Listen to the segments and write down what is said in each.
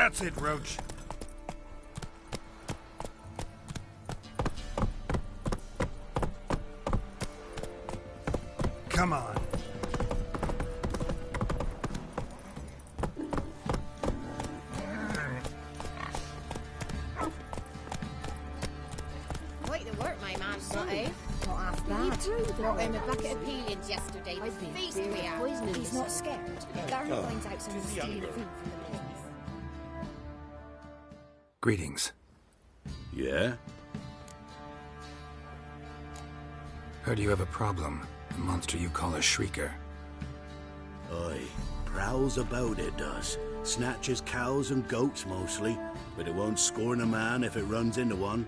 That's it, Roach. Come on. Quite the work, my man, got eh? Not half bad. Brought him a bucket of peelings yesterday. I've been Feast we are. poisoning. He's not scared. Darren finds out someone's stealing food from the business. Greetings. Yeah? Heard you have a problem. The monster you call a shrieker. Aye. Prowls about, it does. Snatches cows and goats mostly, but it won't scorn a man if it runs into one.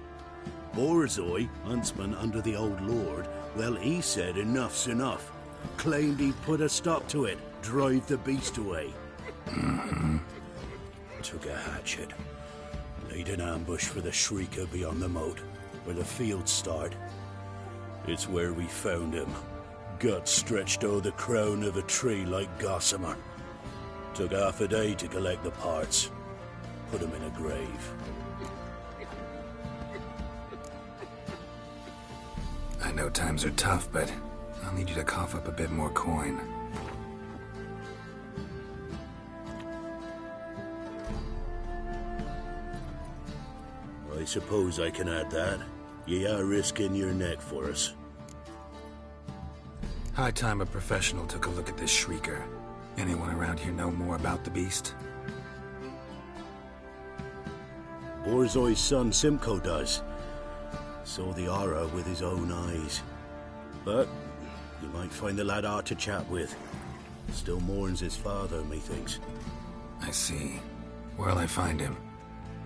Borzoi, huntsman under the old lord, well, he said enough's enough. Claimed he'd put a stop to it, drive the beast away. Took a hatchet. Laid an ambush for the shrieker beyond the moat, where the fields start. It's where we found him. Guts stretched o'er the crown of a tree like gossamer. Took half a day to collect the parts. Put him in a grave. I know times are tough, but I'll need you to cough up a bit more coin. I suppose I can add that. Ye are risking your neck for us. High time a professional took a look at this shrieker. Anyone around here know more about the beast? Borzoi's son Simcoe does. Saw the aura with his own eyes. But you might find the lad hard to chat with. Still mourns his father, methinks. I see. Where'll I find him?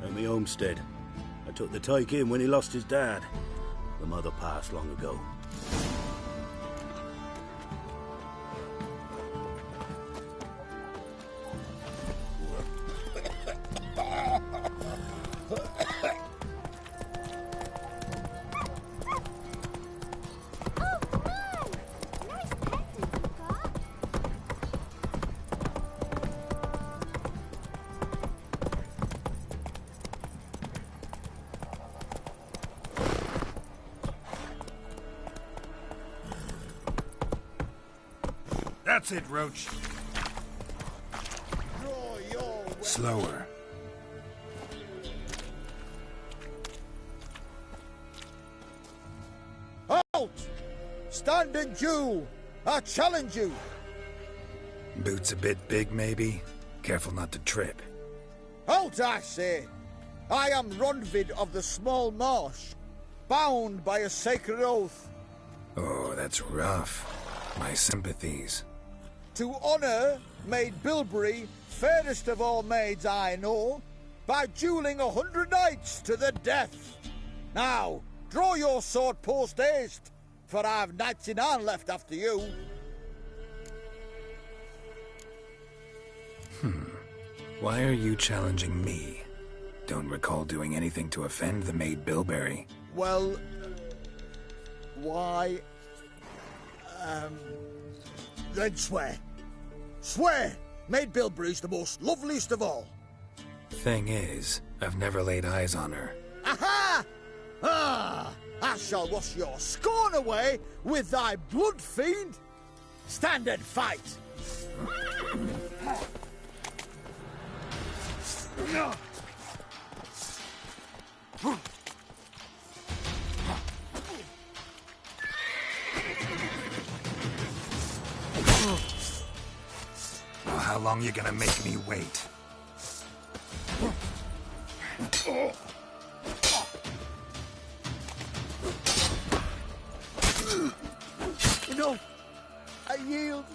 At me homestead. I took the tyke in when he lost his dad. The mother passed long ago. That's it, Roach. Slower. Halt! Standing Jew! I challenge you! Boots a bit big, maybe? Careful not to trip. Halt, I say! I am Ronvid of the Small Marsh, bound by a sacred oath. Oh, that's rough. My sympathies. To honour Maid Bilberry, fairest of all maids I know, by duelling 100 knights to the death. Now, draw your sword post haste, for I've 99 left after you. Why are you challenging me? Don't recall doing anything to offend the Maid Bilberry. Well, why... then swear. Swear! Maid Bilberry's the most loveliest of all. Thing is, I've never laid eyes on her. Aha! Ah! I shall wash your scorn away with thy blood, fiend! Stand and fight! Well, how long you gonna make me wait? No, I yield.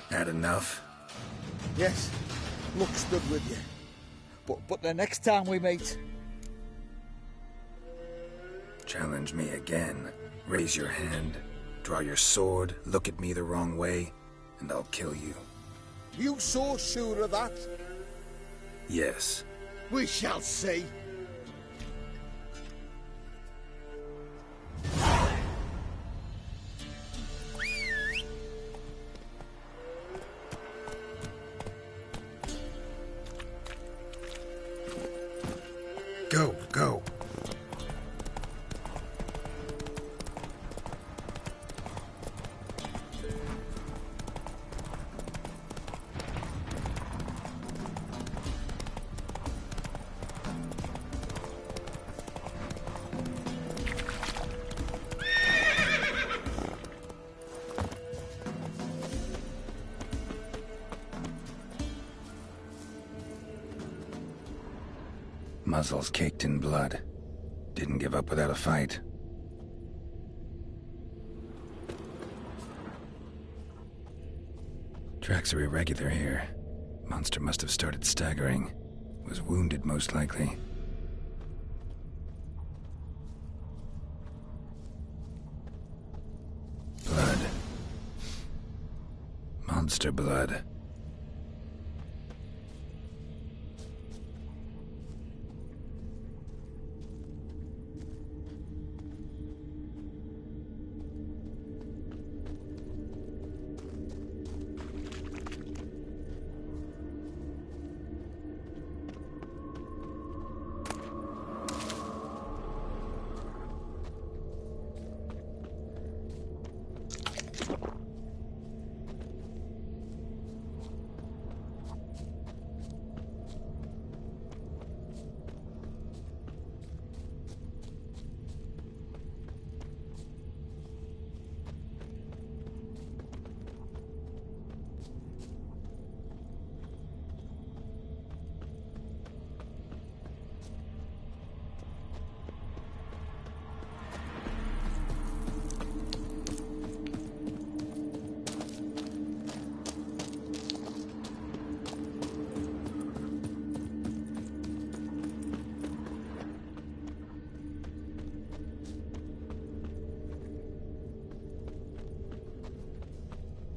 Had enough? Yes, looks good with you. But the next time we meet... Challenge me again. Raise your hand, draw your sword, look at me the wrong way, and I'll kill you. You so sure of that? Yes. We shall see. Go, go. Muzzles caked in blood. Didn't give up without a fight. Tracks are irregular here. Monster must have started staggering. Was wounded, most likely. Blood. Monster blood.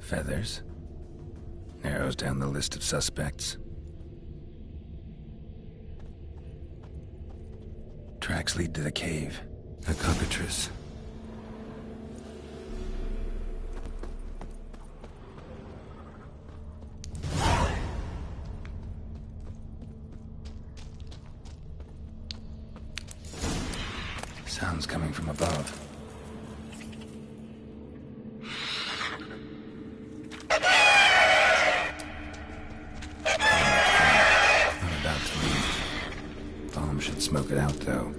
Feathers. Narrows down the list of suspects. Tracks lead to the cave. A cockatrice. Sounds coming from above. Smoke it out, though.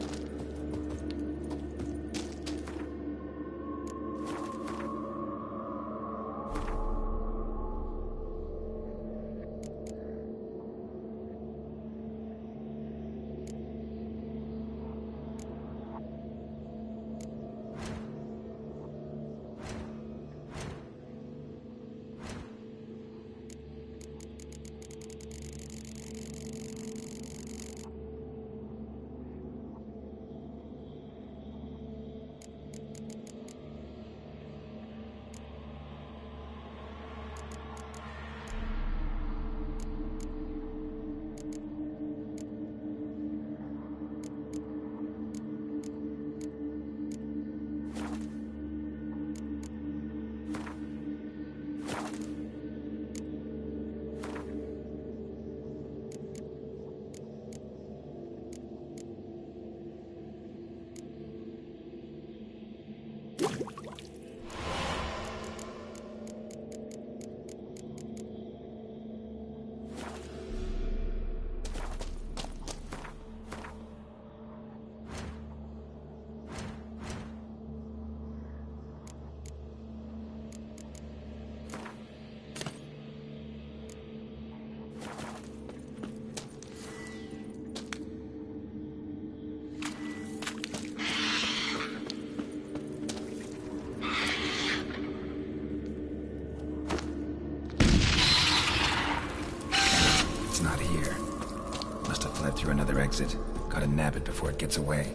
Through another exit. Gotta nab it before it gets away.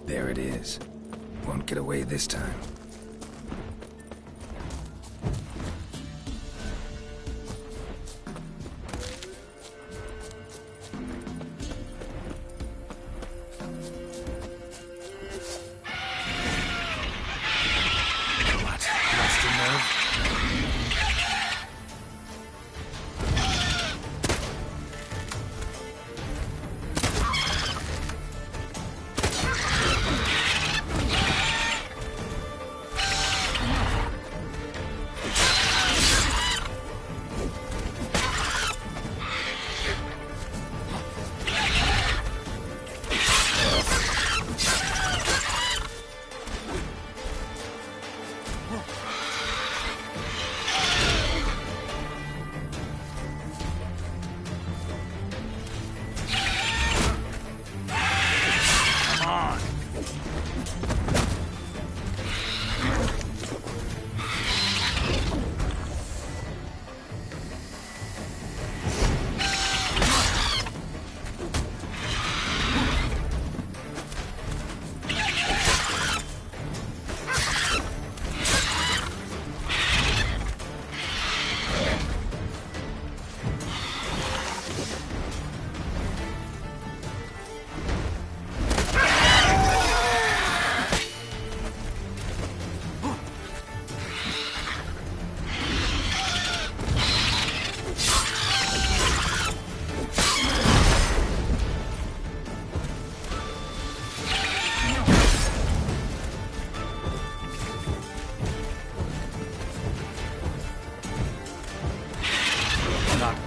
There it is. Won't get away this time. What? Lost your nerve?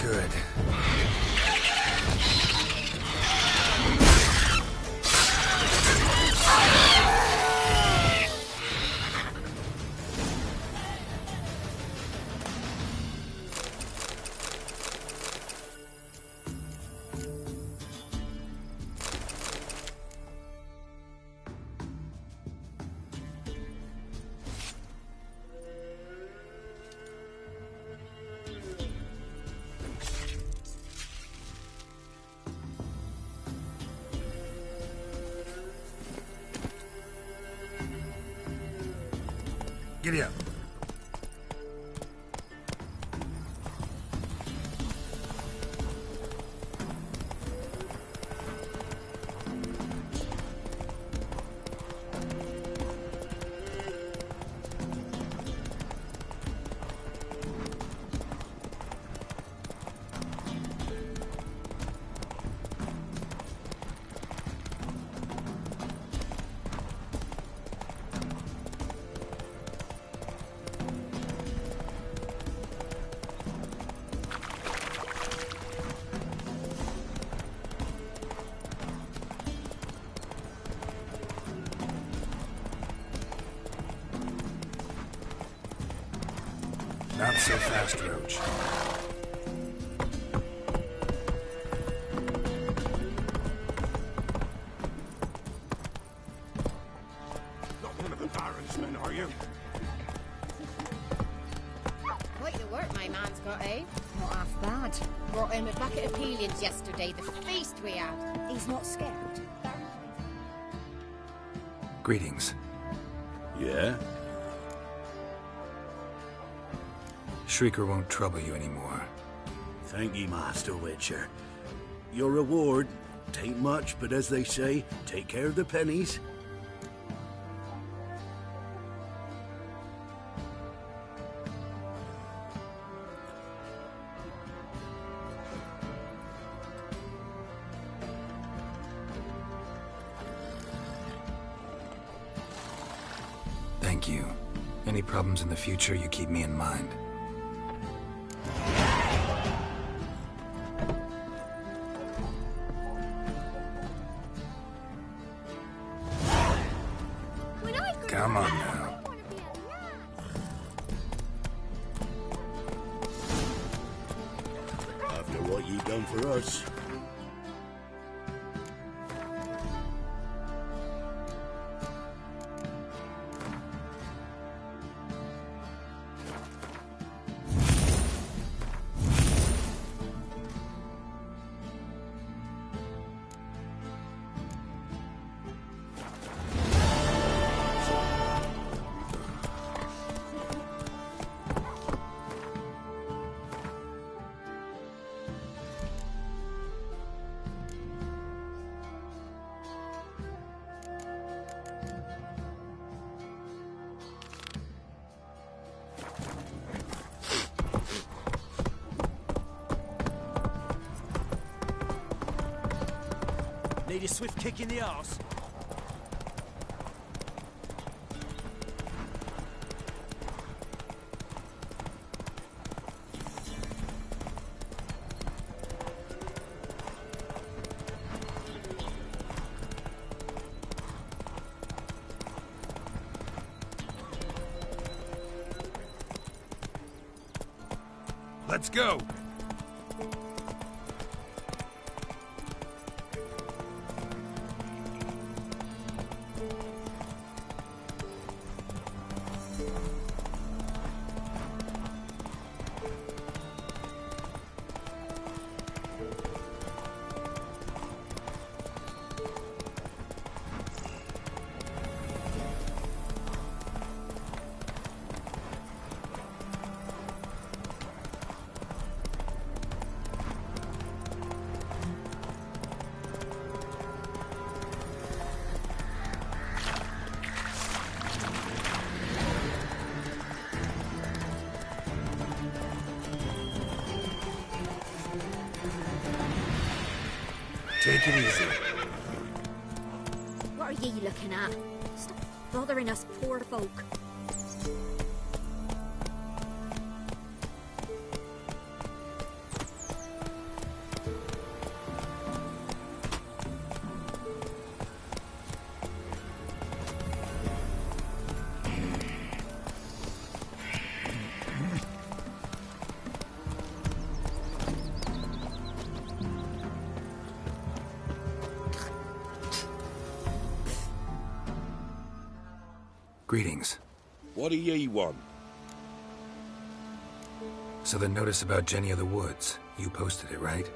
good. Giddy up. Not so fast, Roach. Not one of the Baron's men, are you? Quite the work my man's got, eh? Not half bad. Brought him a bucket of peelings yesterday, the feast we had. He's not scared. Greetings. Yeah? Shrieker won't trouble you anymore. Thank ye, Master Witcher. Your reward, tain't much, but as they say, take care of the pennies. Thank you. Any problems in the future, you keep me in mind. Come on now. After what ye done for us. Need a swift kick in the arse. Let's go! Take it easy. What are ye looking at? Stop bothering us poor folk. Greetings. What do ye want? So the notice about Jenny of the Woods, you posted it, right?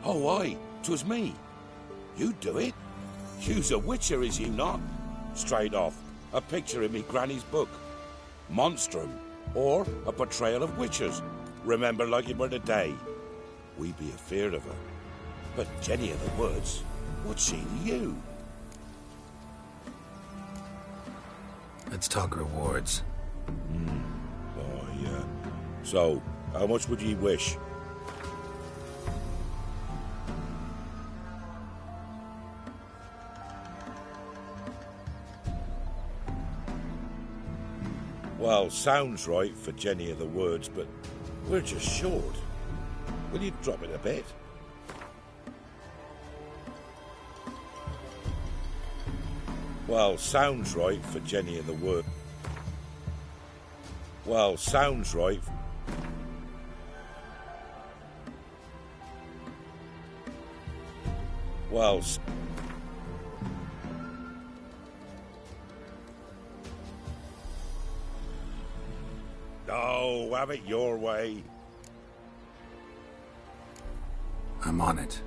Oh, aye, 'twas me. You do it? You's a witcher, is you not? Straight off, a picture in me granny's book. Monstrum, or a portrayal of witchers. Remember like it were the day. We be afeard of her. But Jenny of the Woods, what's she to you? Let's talk rewards. Oh, yeah. So, how much would ye wish? Well, sounds right for Jenny of the Woods, but we're just short. Will you drop it a bit? Well, sounds right for Jenny of the Wood. Well, sounds right. Well, no, have it your way. I'm on it.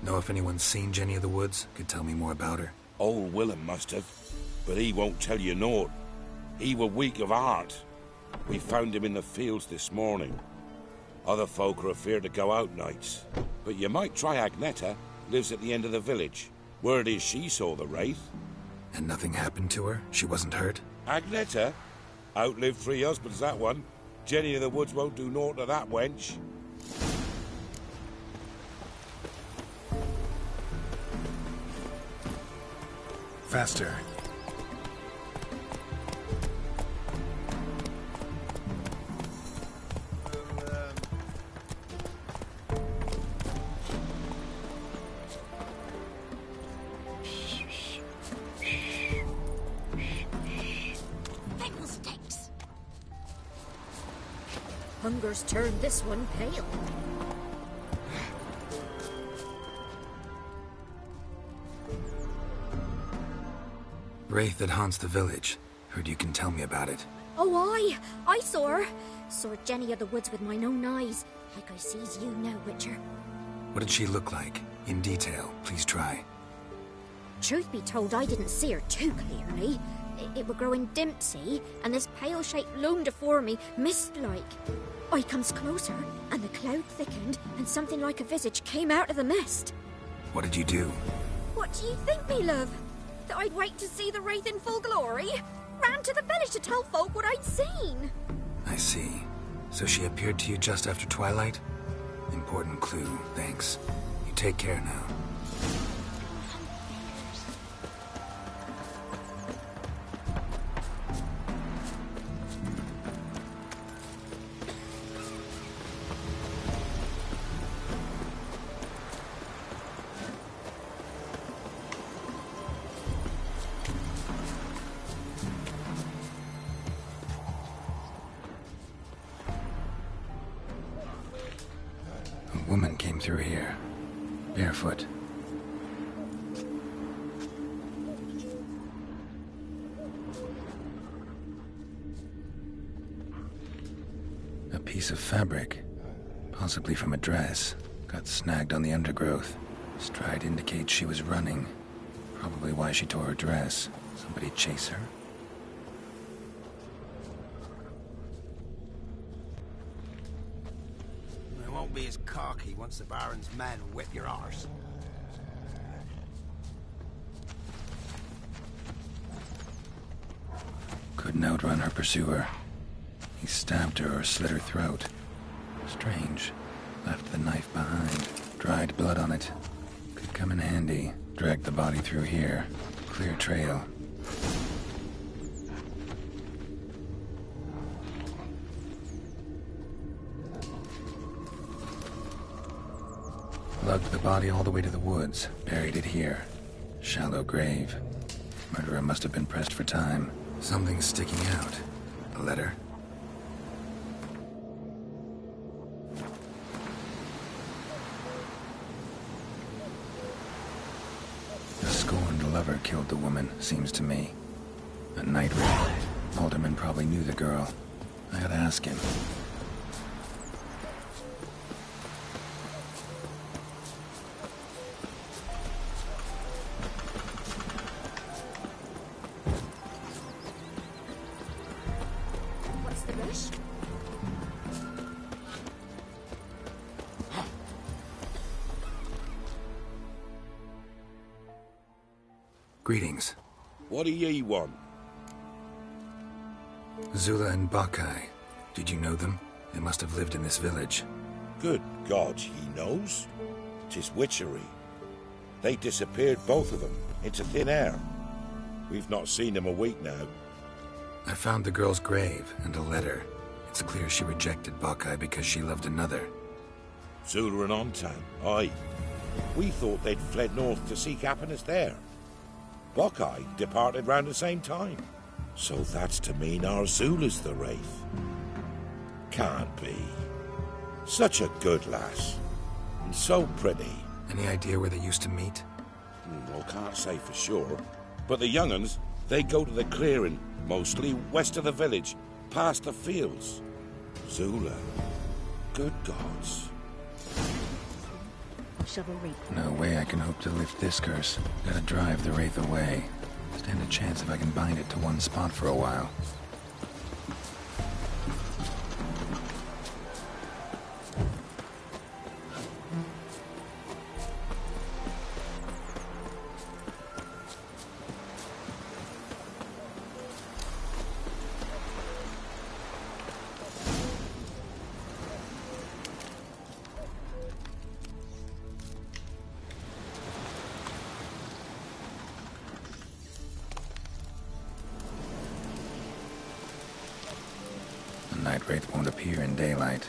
Know if anyone's seen Jenny of the Woods? Could tell me more about her? Old Willem must have, but he won't tell you naught. He were weak of heart. We found him in the fields this morning. Other folk are afeard to go out nights. But you might try Agneta, lives at the end of the village. Word is she saw the wraith. And nothing happened to her? She wasn't hurt? Agneta? Outlived 3 husbands, that one. Jenny of the Woods won't do naught to that wench. Faster. Fiddlesticks! Hunger's turned this one pale. Wraith that haunts the village. Heard you can tell me about it. Oh, I saw her. Saw Jenny of the Woods with mine own eyes. Like I sees you now, Witcher. What did she look like? In detail, please try. Truth be told, I didn't see her too clearly. It were growing dim, see, and this pale shape loomed afore me, mist-like. I comes closer, and the cloud thickened, and something like a visage came out of the mist. What did you do? What do you think, me love? That I'd wait to see the wraith in full glory? Ran to the village to tell folk what I'd seen. I see. So she appeared to you just after twilight? Important clue, thanks. You take care now. A woman came through here, barefoot. A piece of fabric, possibly from a dress, got snagged on the undergrowth. Stride indicates she was running. Probably why she tore her dress. Somebody chase her? It won't be as cocky once the Baron's men whip your arse. Couldn't outrun her pursuer. He stabbed her or slit her throat. Strange. Left the knife behind. Dried blood on it. Could come in handy. Dragged the body through here. Clear trail. Lugged the body all the way to the woods. Buried it here. Shallow grave. Murderer must have been pressed for time. Something's sticking out. A letter? A scorned lover whoever killed the woman, seems to me. A night raid. Alderman probably knew the girl. I gotta ask him. What's the rush? Greetings. What do ye want? Zula and Bakai. Did you know them? They must have lived in this village. Good God, he knows? 'Tis witchery. They disappeared, both of them, into thin air. We've not seen them a week now. I found the girl's grave and a letter. It's clear she rejected Bakai because she loved another. Zula and Ontan, aye. We thought they'd fled north to seek happiness there. Buckeye departed round the same time. So that's to mean our Zula's the wraith. Can't be. Such a good lass. And so pretty. Any idea where they used to meet? Well, can't say for sure. But the young'uns, they go to the clearing, mostly west of the village, past the fields. Zula. Good gods. Chivalry. No way I can hope to lift this curse. Gotta drive the wraith away. Stand a chance if I can bind it to one spot for a while. The night wraith won't appear in daylight.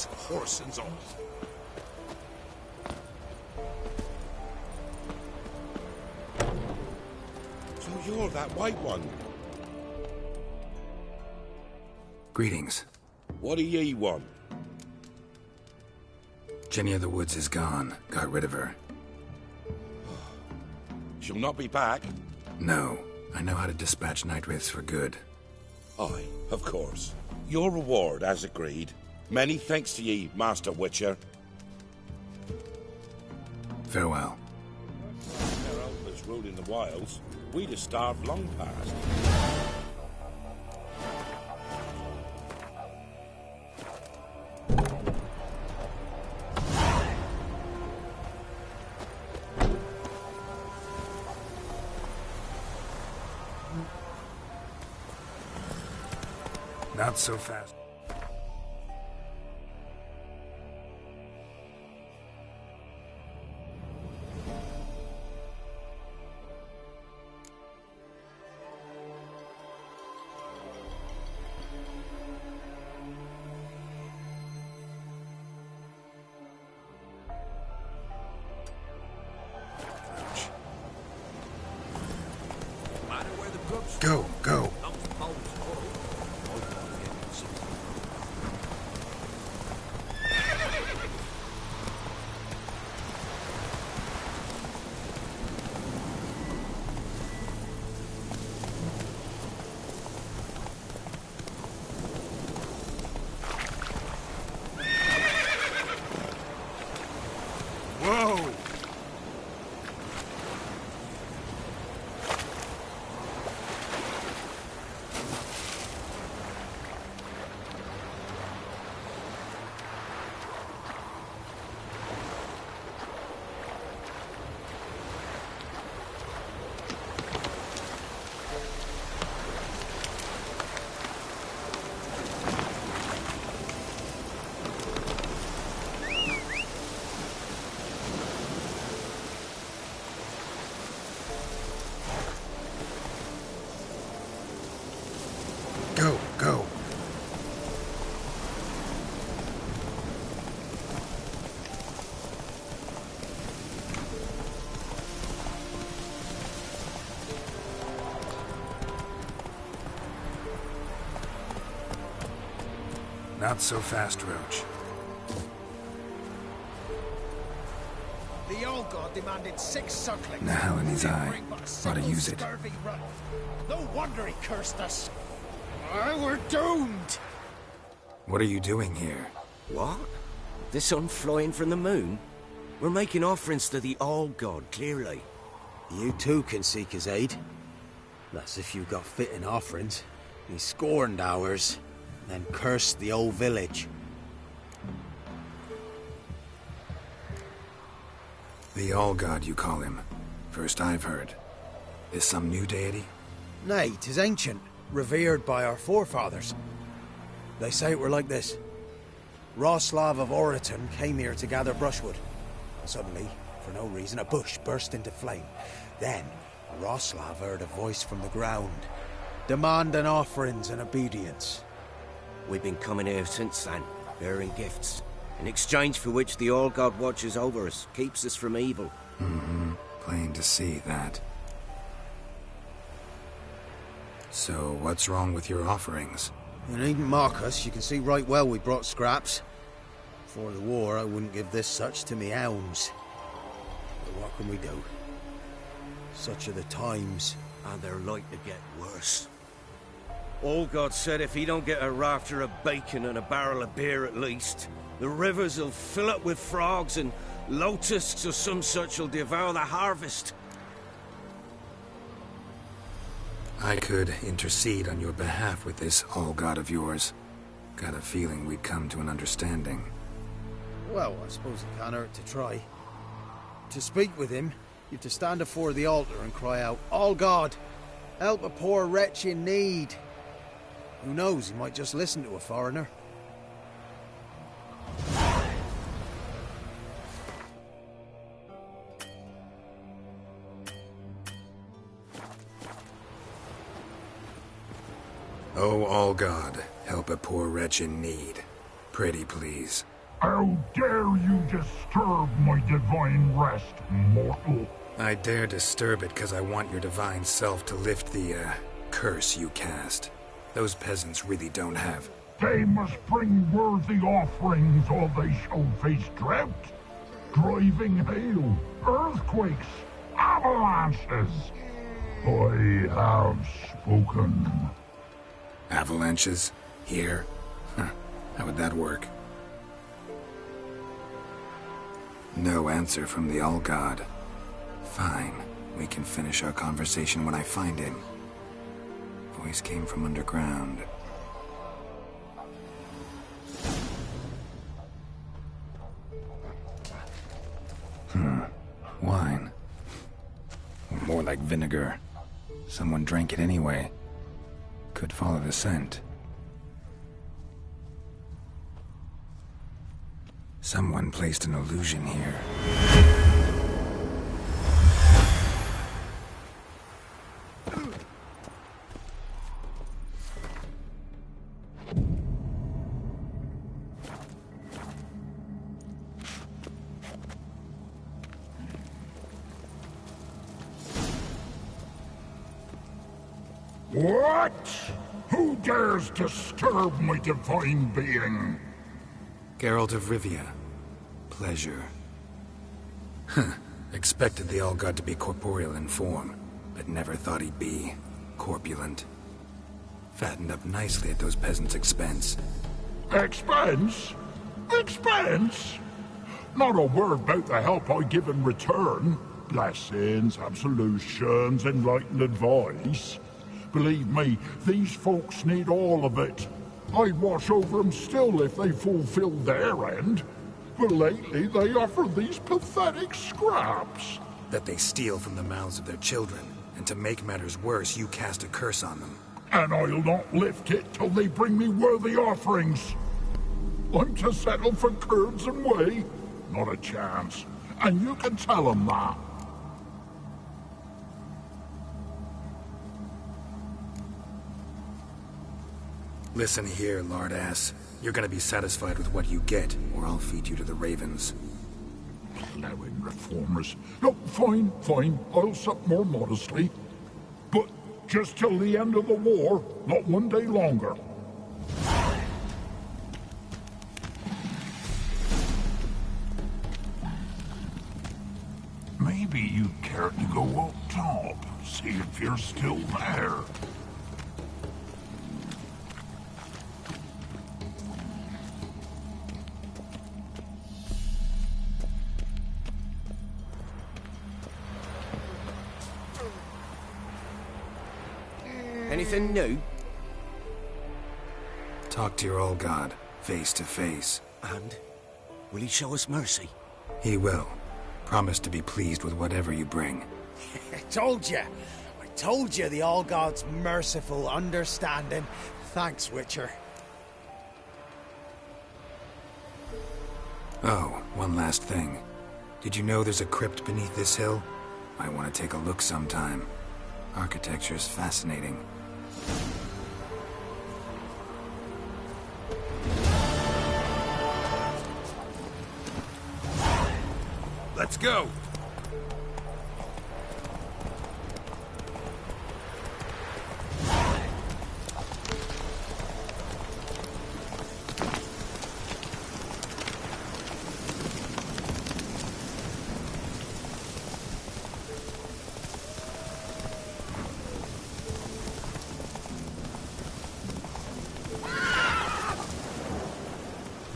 Axe, horse and all. So you're that white one. Greetings. What do ye want? Jenny of the Woods is gone. Got rid of her. She'll not be back. No. I know how to dispatch night wraiths for good. Aye, of course. Your reward, as agreed. Many thanks to ye, Master Witcher. Farewell. Their elders ruling the wilds, we'd have starved long past. Not so fast. Go, go. Whoa! Go, go. Not so fast, Roach. The old god demanded 6 sucklings. Now in his eye. Ought to use it. No wonder he cursed us. We're doomed. What are you doing here? What? The sun flying from the moon? We're making offerings to the All-God, clearly. You too can seek his aid. That's if you got fitting offerings. He scorned ours, then cursed the old village. The All-God, you call him. First I've heard. Is some new deity? Nay, 'tis ancient, revered by our forefathers. They say it were like this. Roslav of Oriton came here to gather brushwood. Suddenly, for no reason, a bush burst into flame. Then, Roslav heard a voice from the ground, demanding offerings and obedience. We've been coming here since then, bearing gifts, in exchange for which the All-God watches over us, keeps us from evil. Mm-hmm. Plain to see that. So, what's wrong with your offerings? You needn't mock us, you can see right well we brought scraps. Before the war, I wouldn't give this such to me hounds. But what can we do? Such are the times. And they're like to get worse. All-God said if he don't get a rafter of bacon and a barrel of beer at least, the rivers will fill up with frogs and locusts or some such will devour the harvest. I could intercede on your behalf with this All-God of yours. Got a feeling we'd come to an understanding. Well, I suppose it can't hurt to try. To speak with him, you have to stand before the altar and cry out, "All God, help a poor wretch in need." Who knows, he might just listen to a foreigner. Oh, All-God, help a poor wretch in need. Pretty please. How dare you disturb my divine rest, mortal? I dare disturb it because I want your divine self to lift the, curse you cast. Those peasants really don't have. They must bring worthy offerings or they shall face drought, driving hail, earthquakes, avalanches. I have spoken. Avalanches? Here? Huh. How would that work? No answer from the All-God. Fine. We can finish our conversation when I find him. Voice came from underground. Wine. More like vinegar. Someone drank it anyway. Could follow the scent. Someone placed an illusion here. What? Who dares disturb my divine being? Geralt of Rivia. Pleasure. Expected the All-God to be corporeal in form, but never thought he'd be corpulent. Fattened up nicely at those peasants' expense. Expense? Expense? Not a word about the help I give in return. Blessings, absolutions, enlightened advice. Believe me, these folks need all of it. I'd watch over them still if they fulfilled their end. But lately they offer these pathetic scraps. That they steal from the mouths of their children, and to make matters worse, you cast a curse on them. And I'll not lift it till they bring me worthy offerings. I'm to settle for curds and whey? Not a chance. And you can tell them that. Listen here, lard-ass. You're gonna be satisfied with what you get, or I'll feed you to the ravens. Plowing reformers. No, fine, fine. I'll sup more modestly. But just till the end of the war, not one day longer. Maybe you'd care to go up top, see if you're still there. Anything new? Talk to your All-God, face to face. And? Will he show us mercy? He will. Promise to be pleased with whatever you bring. I told you! I told you the All-God's merciful, understanding. Thanks, Witcher. Oh, one last thing. Did you know there's a crypt beneath this hill? Might want to take a look sometime. Architecture's fascinating. Let's go!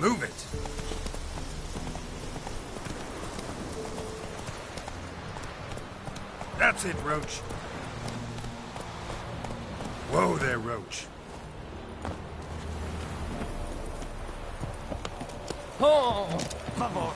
Move it! That's it, Roach. Whoa there, Roach. Oh, come on.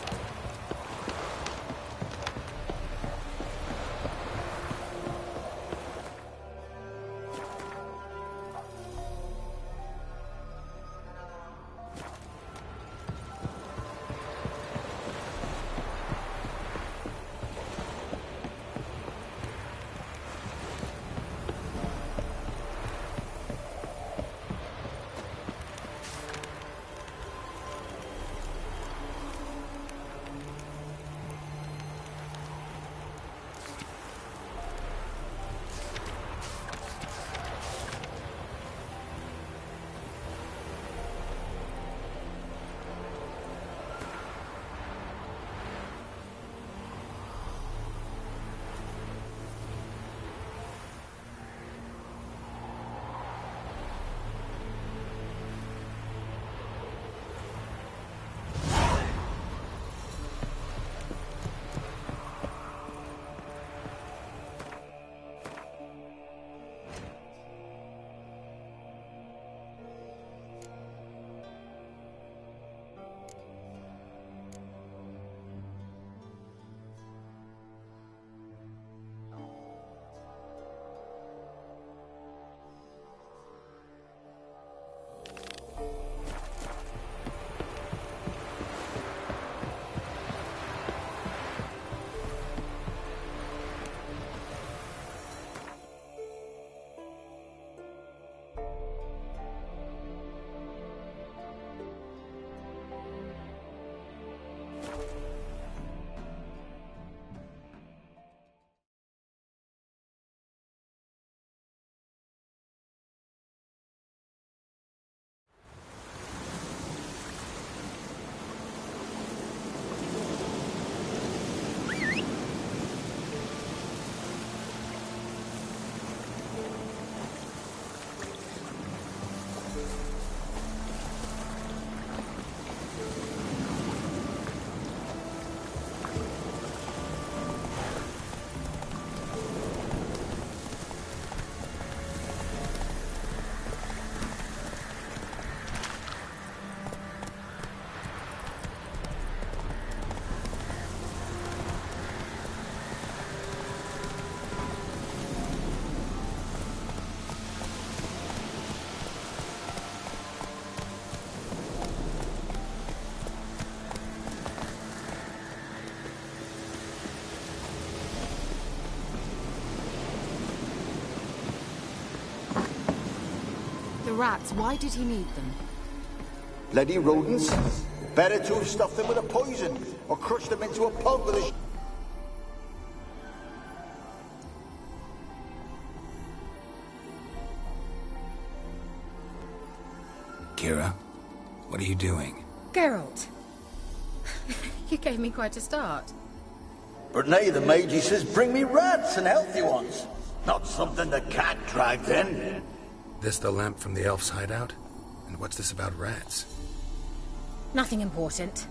the rats, why did he need them? Bloody rodents. Better to have stuffed them with a poison, or crushed them into a pulp with a... Kira, what are you doing? Geralt. You gave me quite a start. But nay, the mage, he says, bring me rats and healthy ones. Not something the cat dragged in. This the lamp from the elf's hideout? And what's this about rats? Nothing important.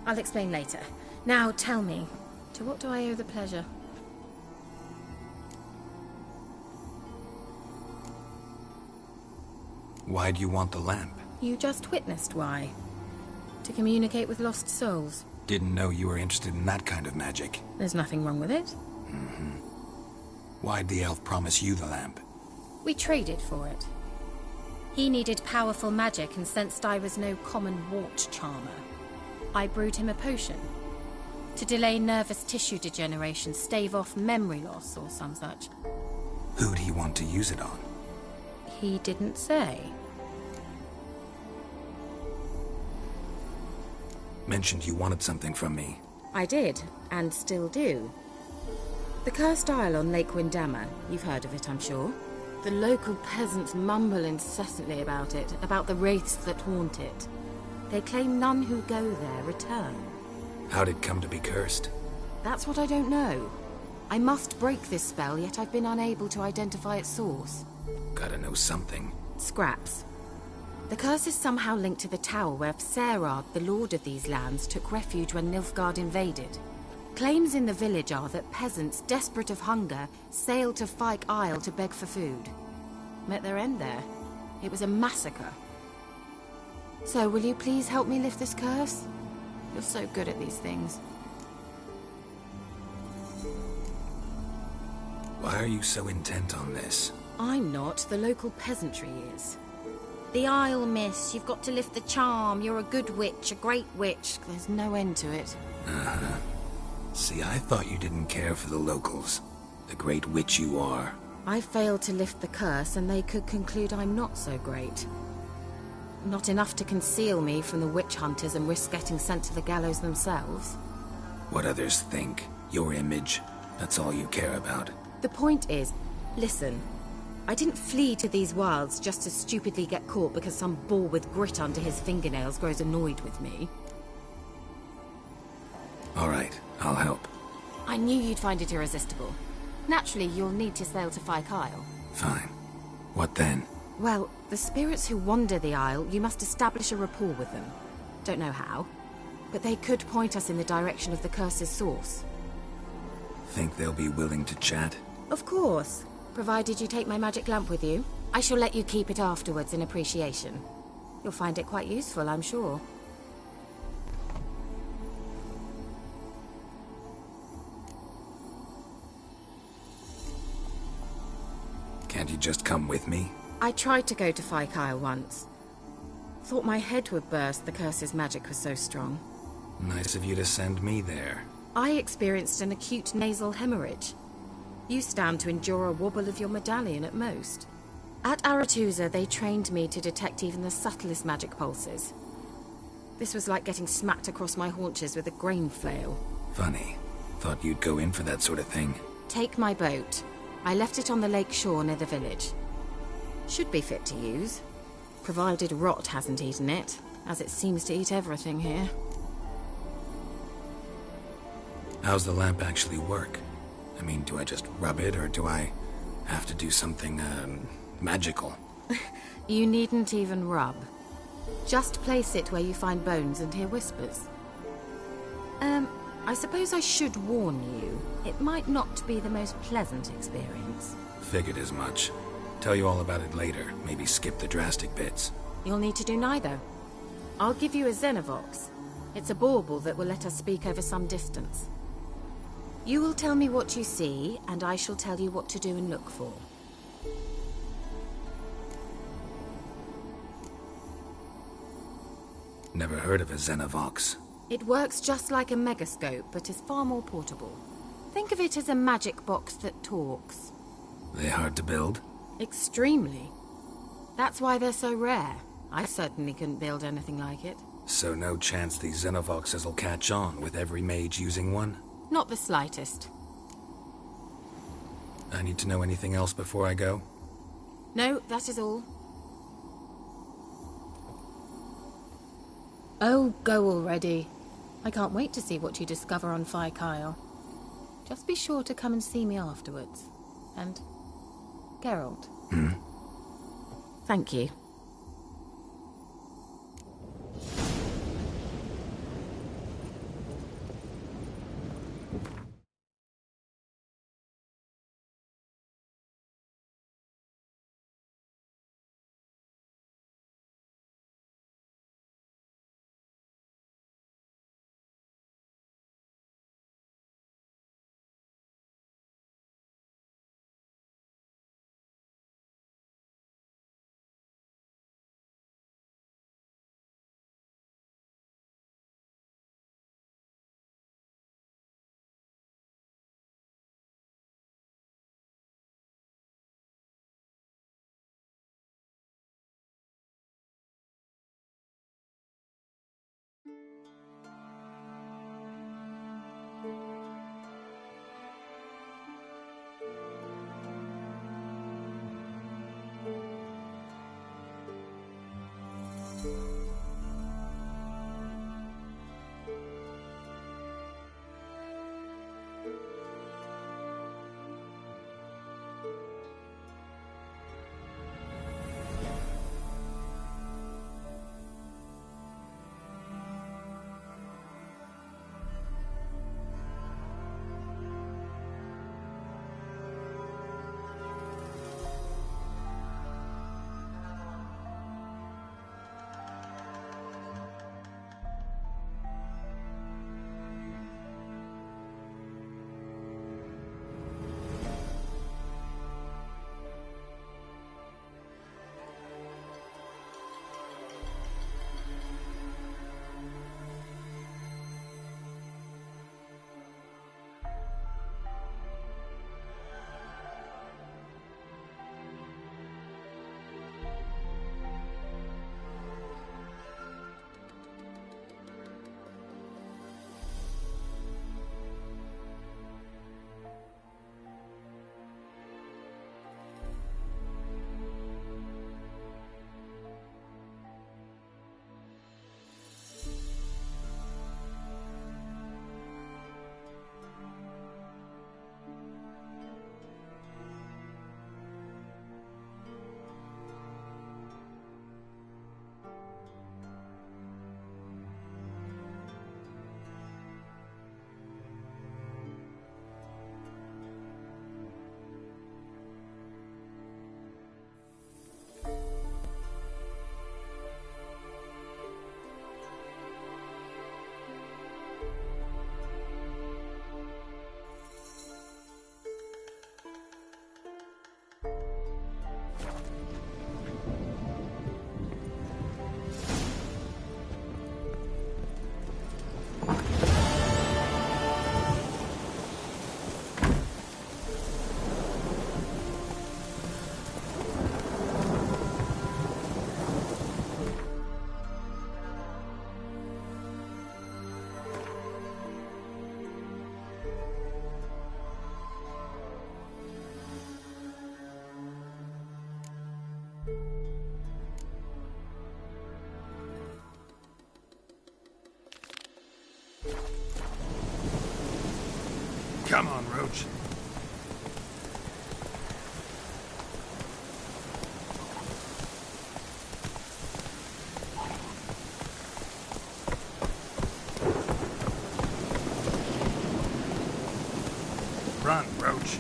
I'll explain later. Now tell me, to what do I owe the pleasure? Why do you want the lamp? You just witnessed why. To communicate with lost souls. Didn't know you were interested in that kind of magic. There's nothing wrong with it. Mm-hmm. Why'd the elf promise you the lamp? We traded for it. He needed powerful magic and sensed I was no common wart charmer. I brewed him a potion. To delay nervous tissue degeneration, stave off memory loss or some such. Who'd he want to use it on? He didn't say. Mentioned you wanted something from me. I did, and still do. The cursed isle on Lake Windammer. You've heard of it, I'm sure. The local peasants mumble incessantly about it, about the wraiths that haunt it. They claim none who go there return. How'd it come to be cursed? That's what I don't know. I must break this spell, yet I've been unable to identify its source. Gotta know something. Scraps. The curse is somehow linked to the tower where Serard, the lord of these lands, took refuge when Nilfgaard invaded. Claims in the village are that peasants, desperate of hunger, sailed to Fyke Isle to beg for food. Met their end there. It was a massacre. So, will you please help me lift this curse? You're so good at these things. Why are you so intent on this? I'm not. The local peasantry is. The Isle, miss. You've got to lift the charm. You're a good witch, a great witch. There's no end to it. Uh-huh. See, I thought you didn't care for the locals. The great witch you are. I failed to lift the curse, and they could conclude I'm not so great. Not enough to conceal me from the witch hunters and risk getting sent to the gallows themselves. What others think, your image, that's all you care about. The point is, listen, I didn't flee to these wilds just to stupidly get caught because some boar with grit under his fingernails grows annoyed with me. All right, I'll help. I knew you'd find it irresistible. Naturally, you'll need to sail to Fyke Isle. Fine. What then? Well, the spirits who wander the Isle, you must establish a rapport with them. Don't know how, but they could point us in the direction of the curse's source. Think they'll be willing to chat? Of course, provided you take my magic lamp with you. I shall let you keep it afterwards in appreciation. You'll find it quite useful, I'm sure. Can't you just come with me? I tried to go to Fyke Isle once. Thought my head would burst, the curse's magic was so strong. Nice of you to send me there. I experienced an acute nasal hemorrhage. You stand to endure a wobble of your medallion at most. At Aretusa, they trained me to detect even the subtlest magic pulses. This was like getting smacked across my haunches with a grain flail. Funny. Thought you'd go in for that sort of thing. Take my boat. I left it on the lake shore near the village. Should be fit to use, provided rot hasn't eaten it, as it seems to eat everything here. How's the lamp actually work? I mean, do I just rub it, or do I have to do something, magical? You needn't even rub. Just place it where you find bones and hear whispers. I suppose I should warn you. It might not be the most pleasant experience. Figured as much. Tell you all about it later. Maybe skip the drastic bits. You'll need to do neither. I'll give you a Xenovox. It's a bauble that will let us speak over some distance. You will tell me what you see, and I shall tell you what to do and look for. Never heard of a Xenovox. It works just like a megascope, but is far more portable. Think of it as a magic box that talks. They hard to build? Extremely. That's why they're so rare. I certainly couldn't build anything like it. So no chance these Xenovoxes will catch on with every mage using one? Not the slightest. I need to know anything else before I go? No, that is all. Oh, go already. I can't wait to see what you discover on Kyle. Just be sure to come and see me afterwards. And Geralt. Thank you. Come on, Roach. Run, Roach.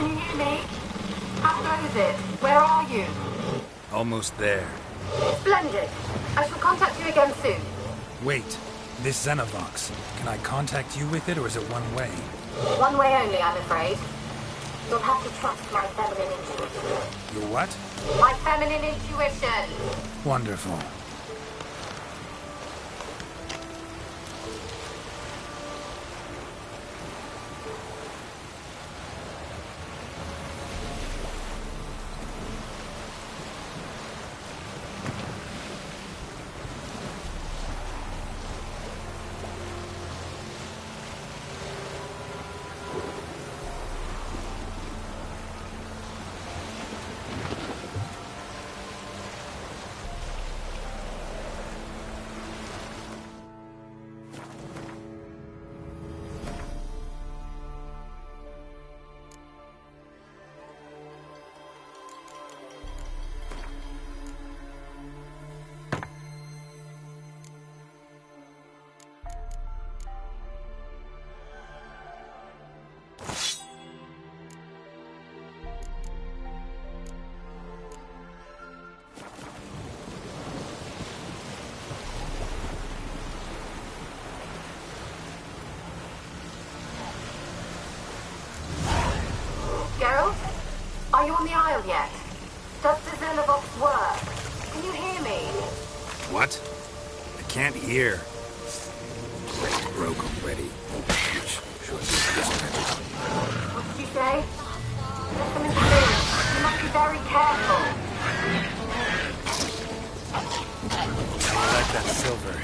Can you hear me? How goes it? Where are you? Almost there. Splendid. I shall contact you again soon. Wait, this Xenovox. Can I contact you with it, or is it one way? One way only, I'm afraid. You'll have to trust my feminine intuition. Your what? My feminine intuition! Wonderful. Geralt? Are you on the Isle yet? Does the Xenovox work? Can you hear me? What? I can't hear. Broke already. What did you say? There's some interference. You must be very careful. I like that silver.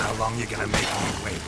How long you gonna make me wait?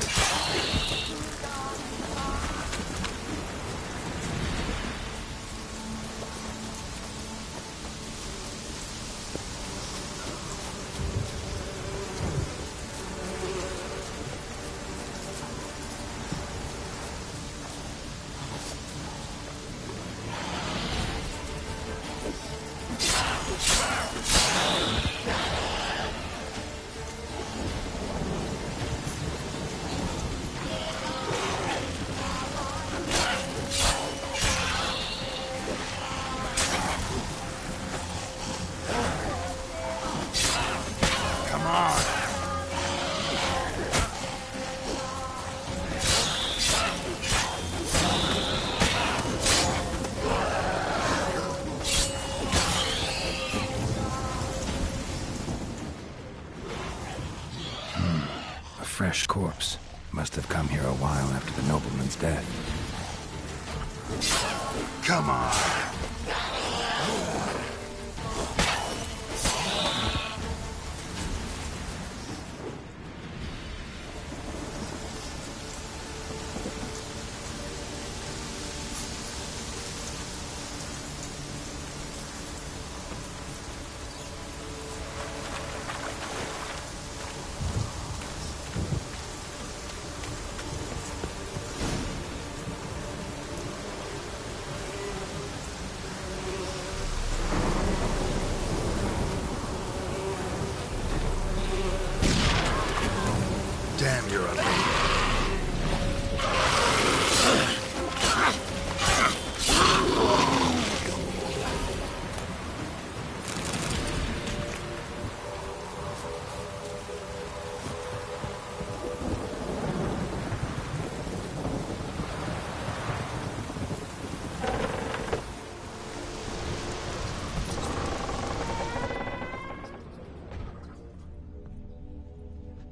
A fresh corpse. Must have come here a while after the nobleman's death. Come on. Damn, you're a lady.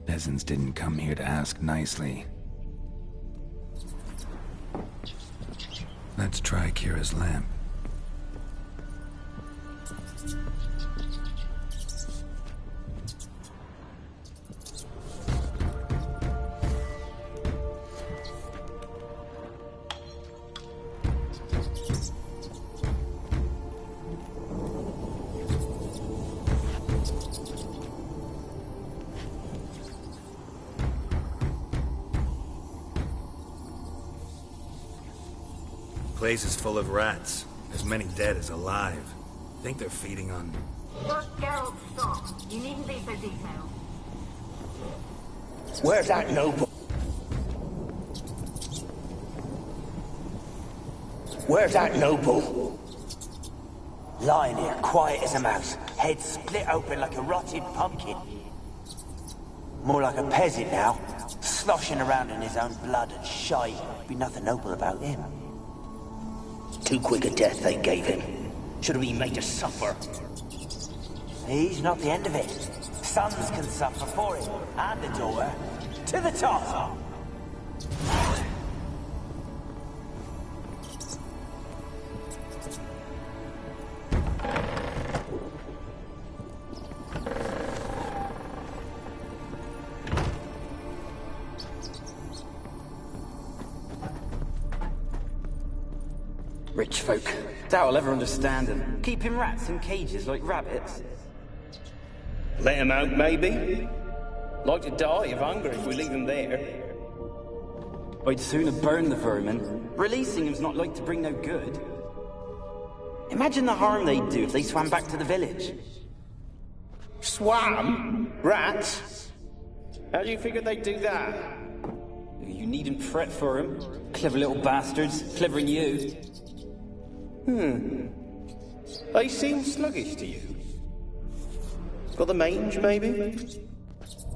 Peasants didn't come here to ask nicely. Let's try Kira's lamp. Place is full of rats. As many dead as alive. Think they're feeding on... Geralt, stop. You needn't be so detailed. Where's that noble? Where's that noble? Lying here, quiet as a mouse. Head split open like a rotted pumpkin. More like a peasant now. Sloshing around in his own blood and shite. Be nothing noble about him. Too quick a death they gave him. Should have been made to suffer. He's not the end of it. Sons can suffer for him, and the daughter. To the top! Rich folk. Doubt I'll ever understand them. Keeping rats in cages like rabbits. Let him out, maybe? Like to die of hunger if we leave him there. I'd sooner burn the vermin. Releasing him's not like to bring no good. Imagine the harm they'd do if they swam back to the village. Swam? Rats? How do you figure they'd do that? You needn't fret for 'em. Clever little bastards. Clever'n you. They seem sluggish to you. Got the mange, maybe?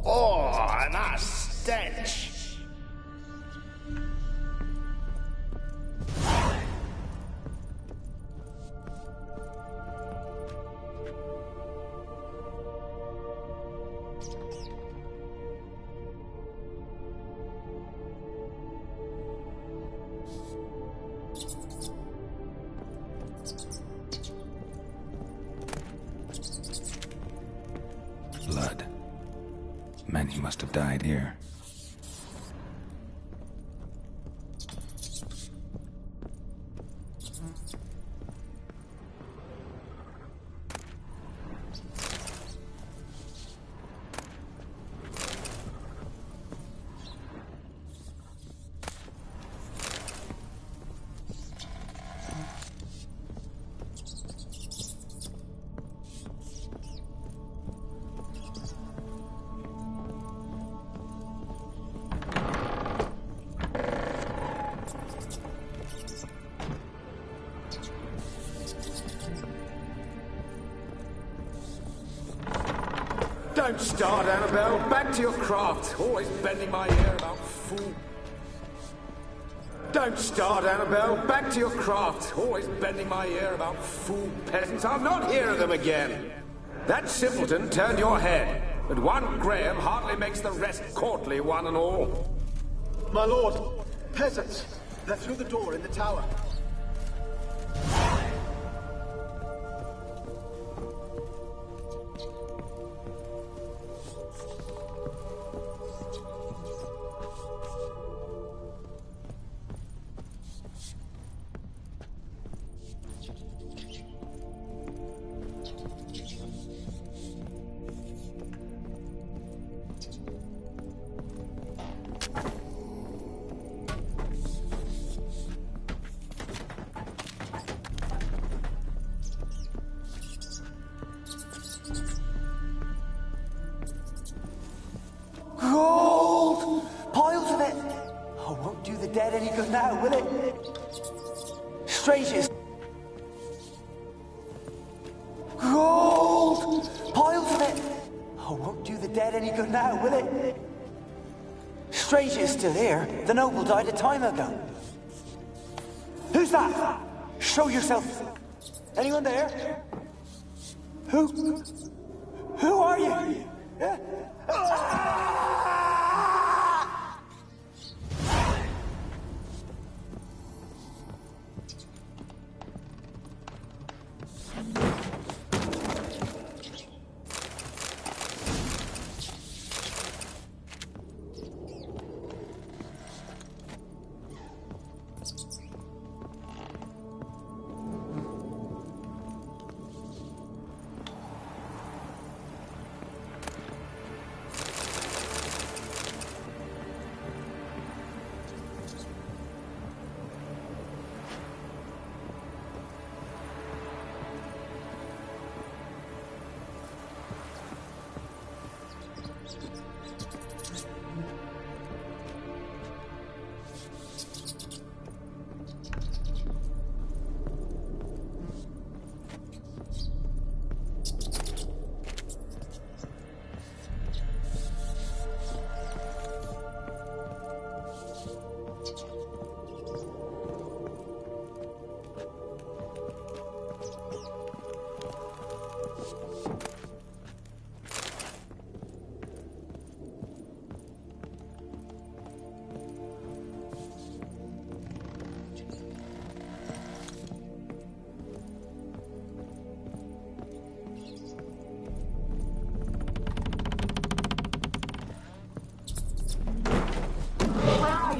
Oh, and that stench! Blood. Many must have died here. Don't start, Annabelle. Back to your craft. Always bending my ear about fool. Don't start, Annabelle. Back to your craft. Always bending my ear about fool peasants. I'll not hear of them again. That simpleton turned your head, but one Graham hardly makes the rest courtly, one and all. My lord, peasants. They're through the door in the tower. Gold! Piles of it! Oh, won't do the dead any good now, will it? Strangers. Gold! Piles of it! Oh, won't do the dead any good now, will it? Strangers still here. The noble died a time ago. Who's that? Show yourself. Anyone there? Who are you? Ah!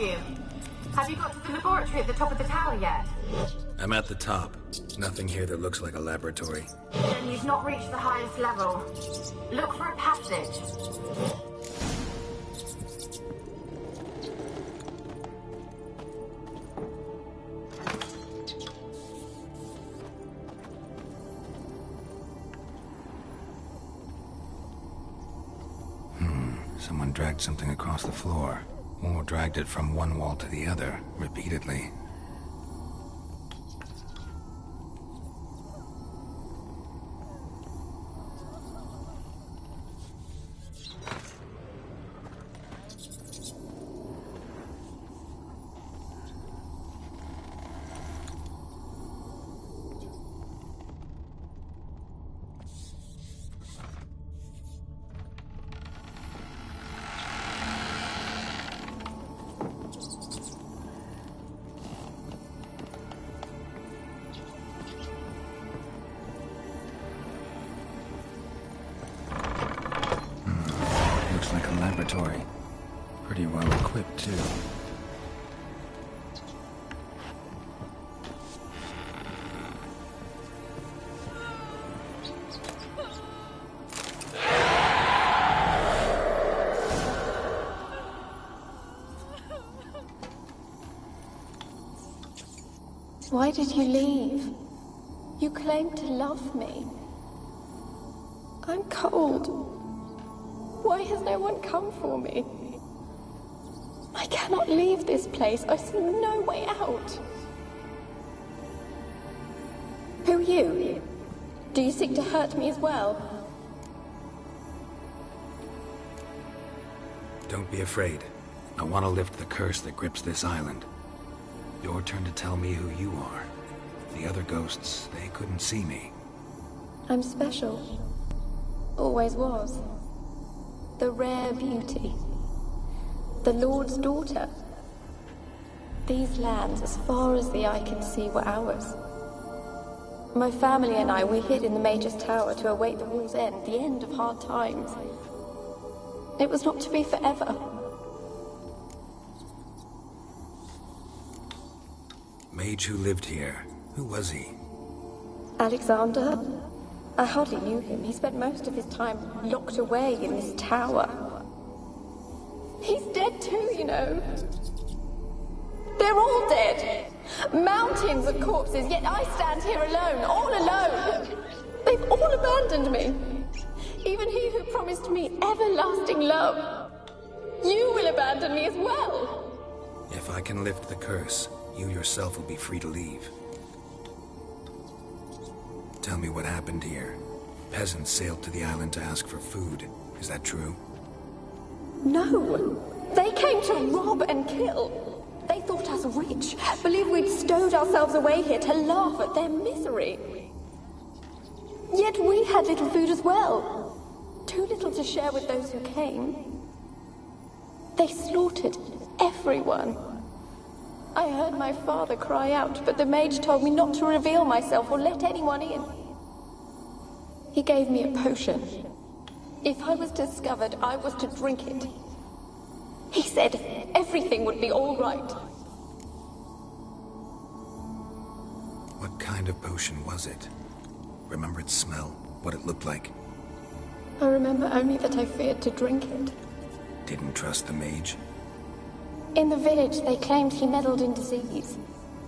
you. Have you got to the laboratory at the top of the tower yet? I'm at the top. Nothing here that looks like a laboratory. Then you've not reached the highest level. Look for a passage. Someone dragged something across the floor, or dragged it from one wall to the other, repeatedly. Laboratory. Pretty well equipped, too. Why did you leave? You claimed to love me. I'm cold. Why has no one come for me? I cannot leave this place. I see no way out. Who are you? Do you seek to hurt me as well? Don't be afraid. I want to lift the curse that grips this island. Your turn to tell me who you are. The other ghosts, they couldn't see me. I'm special. Always was. The rare beauty. The Lord's daughter. These lands, as far as the eye can see, were ours. My family and I, we hid in the Major's Tower to await the war's end, the end of hard times. It was not to be forever. Mage who lived here. Who was he? Alexander? I hardly knew him. He spent most of his time locked away in this tower. He's dead too, you know. They're all dead. Mountains of corpses, yet I stand here alone, all alone. They've all abandoned me. Even he who promised me everlasting love. You will abandon me as well. If I can lift the curse, you yourself will be free to leave. Tell me what happened here. Peasants sailed to the island to ask for food. Is that true? No. They came to rob and kill. They thought us rich, believed we'd stowed ourselves away here to laugh at their misery. Yet we had little food as well. Too little to share with those who came. They slaughtered everyone. I heard my father cry out, but the mage told me not to reveal myself or let anyone in. He gave me a potion. If I was discovered, I was to drink it. He said everything would be all right. What kind of potion was it? Remember its smell? What it looked like? I remember only that I feared to drink it. Didn't trust the mage? In the village, they claimed he meddled in disease.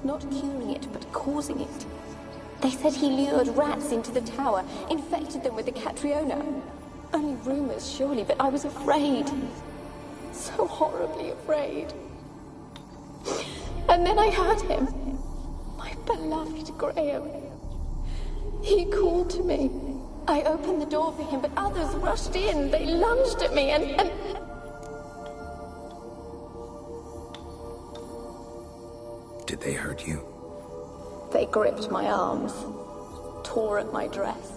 Not curing it, but causing it. They said he lured rats into the tower, infected them with the Catriona. Only rumors, surely, but I was afraid. So horribly afraid. And then I heard him. My beloved Graham. He called to me. I opened the door for him, but others rushed in. They lunged at me and... Did they hurt you? They gripped my arms, tore at my dress.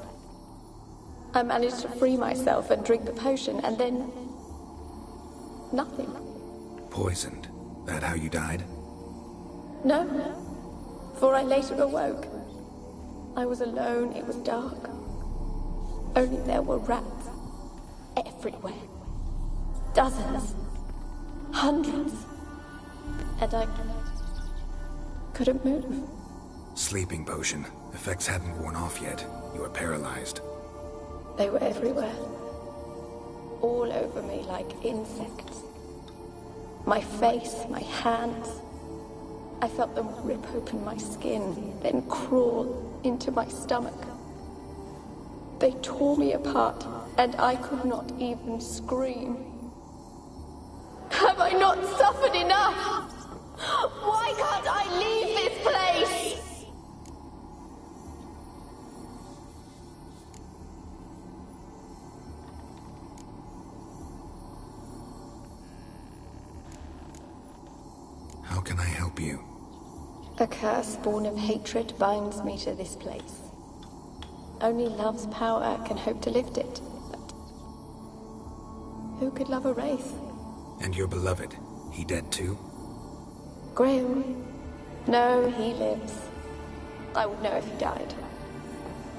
I managed to free myself and drink the potion, and then... nothing. Poisoned? That how you died? No, for I later awoke. I was alone, it was dark. Only there were rats. Everywhere. Dozens. Hundreds. and I couldn't move. Sleeping potion. Effects hadn't worn off yet. You were paralyzed. They were everywhere. All over me like insects. My face, my hands. I felt them rip open my skin, then crawl into my stomach. They tore me apart, and I could not even scream. Have I not suffered enough? Why can't I leave this place? How can I help you? A curse born of hatred binds me to this place. Only love's power can hope to lift it. But who could love a wraith? And your beloved, he dead too? Graham? No, he lives. I would know if he died.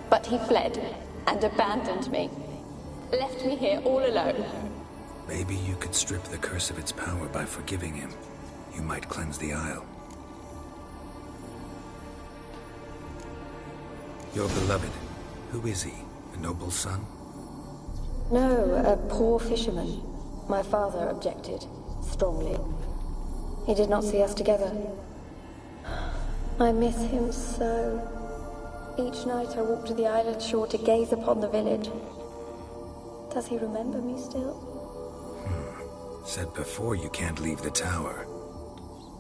But he fled and abandoned me. Left me here all alone. Maybe you could strip the curse of its power by forgiving him. You might cleanse the Isle. Your beloved, who is he? A noble son? No, a poor fisherman. My father objected, strongly. He did not see us together. I miss him so. Each night I walk to the island shore to gaze upon the village. Does he remember me still? Said before you can't leave the tower.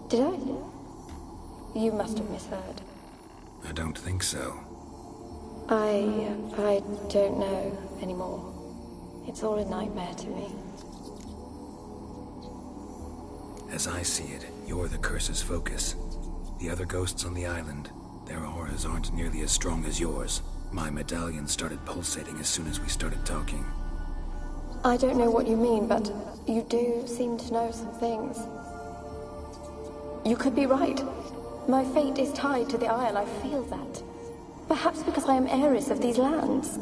Did I? You must have misheard. I don't think so. I don't know anymore. It's all a nightmare to me. As I see it, you're the curse's focus. The other ghosts on the island, their auras aren't nearly as strong as yours. My medallion started pulsating as soon as we started talking. I don't know what you mean, but you do seem to know some things. You could be right. My fate is tied to the Isle, I feel that. Perhaps because I am heiress of these lands.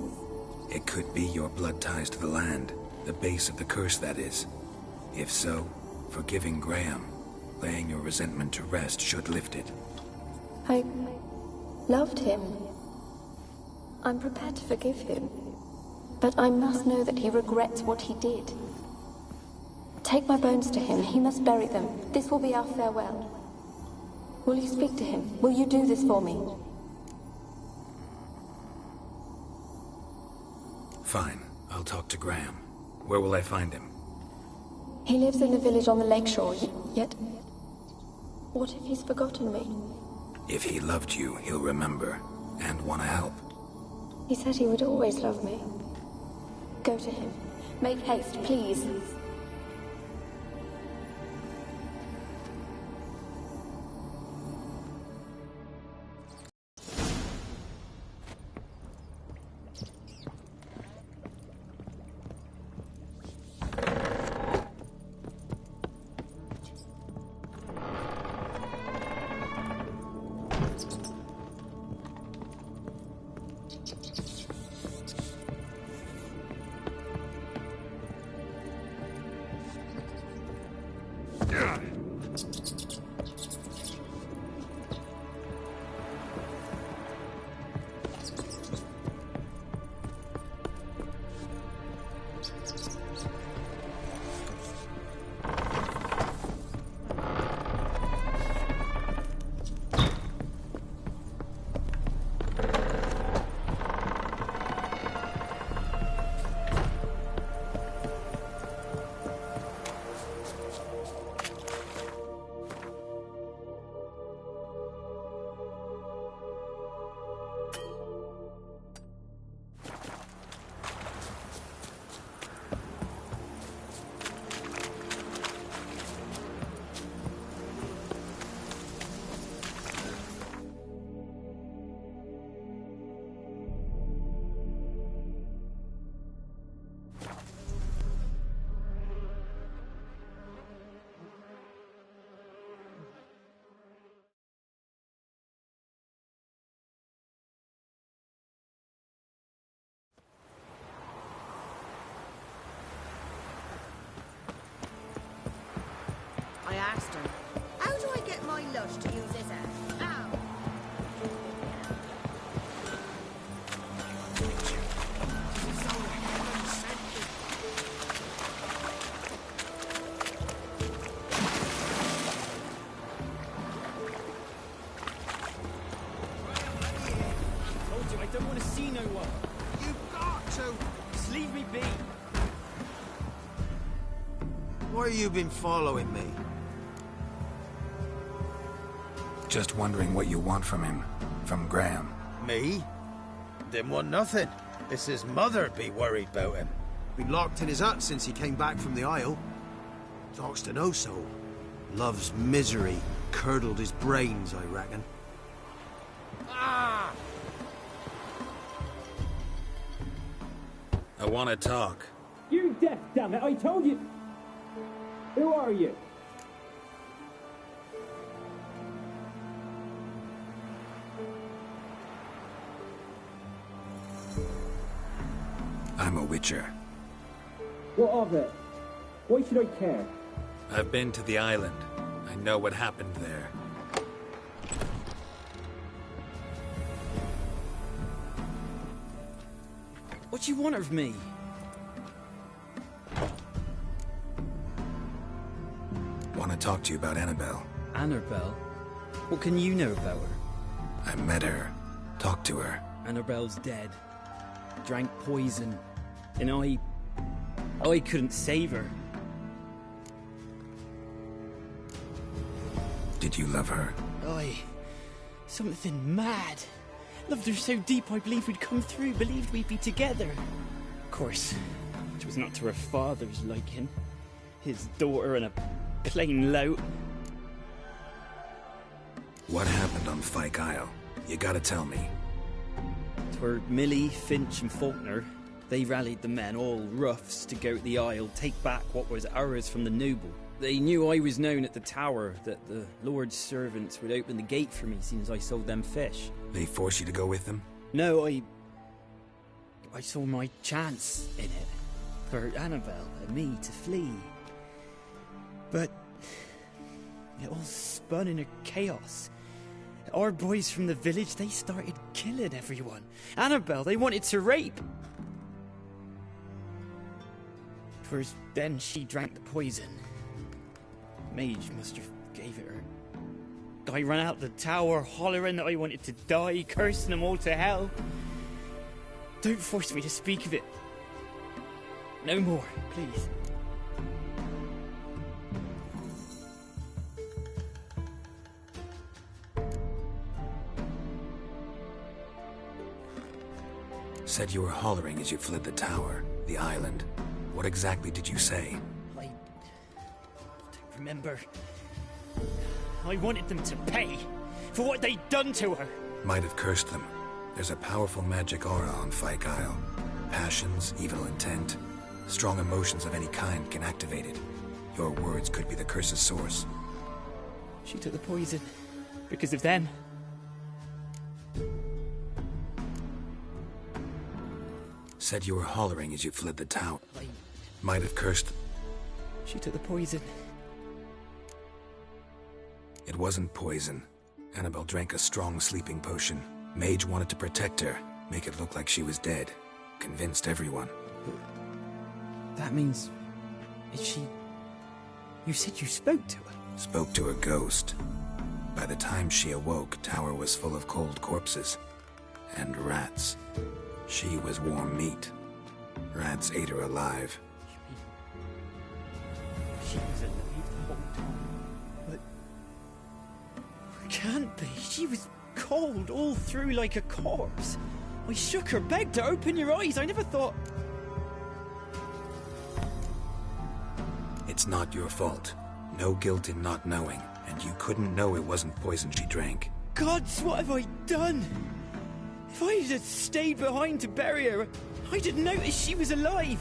It could be your blood ties to the land, the base of the curse, that is. If so, forgiving Graham, laying your resentment to rest should lift it. I loved him. I'm prepared to forgive him. But I must know that he regrets what he did. Take my bones to him. He must bury them. This will be our farewell. Will you speak to him? Will you do this for me? Fine. I'll talk to Graham. Where will I find him? He lives in the village on the lakeshore, yet... What if he's forgotten me? If he loved you, he'll remember, and want to help. He said he would always love me. Go to him. Make haste, please. I asked her, how do I blush to use his hand. Ow! Told you, I don't want to see no one. You've got to! Just leave me be. Why you been following me? Just wondering what you want from him. From Graham. Me? Didn't want nothing. It's his mother'd be worried about him. Been locked in his hut since he came back from the Isle. Talks to no soul. Love's misery curdled his brains, I reckon. Ah! I want to talk. You're deaf, damn it! I told you. Who are you? I'm a witcher. What of it? Why should I care? I've been to the island. I know what happened there. What do you want of me? Want to talk to you about Annabelle. Annabelle? What can you know about her? I met her. Talked to her. Annabelle's dead. Drank poison. And I couldn't save her. Did you love her? Something mad. Loved her so deep I believed we'd come through, believed we'd be together. Of course, it was not to her father's liking. His daughter and a plain lout. What happened on Fyke Isle? You gotta tell me. 'Twere Millie, Finch and Faulkner. They rallied the men, all roughs, to go to the Isle, take back what was ours from the noble. They knew I was known at the tower, that the Lord's servants would open the gate for me, seeing as I sold them fish. They force you to go with them? No, I saw my chance in it. For Annabelle and me to flee. But it all spun in a chaos. Our boys from the village, they started killing everyone. Annabelle, they wanted to rape. First, then she drank the poison. Mage must have gave it her. I ran out the tower, hollering that I wanted to die, cursing them all to hell. Don't force me to speak of it. No more, please. Said you were hollering as you fled the tower, the island. What exactly did you say? I don't remember. I wanted them to pay for what they'd done to her. Might have cursed them. There's a powerful magic aura on Fyke Isle. Passions, evil intent, strong emotions of any kind can activate it. Your words could be the curse's source. She took the poison because of them. Said you were hollering as you fled the town. Might have cursed. She took the poison. It wasn't poison. Annabelle drank a strong sleeping potion. Mage wanted to protect her, make it look like she was dead. Convinced everyone. But that means... is she... You said you spoke to her? Spoke to a ghost. By the time she awoke, tower was full of cold corpses. And rats. She was warm meat. Rats ate her alive. She was alive the whole time. But... it can't be. She was cold all through like a corpse. I shook her, begged her, open your eyes. I never thought... It's not your fault. No guilt in not knowing. And you couldn't know it wasn't poison she drank. Gods, what have I done? If I had stayed behind to bury her, I didn't notice she was alive.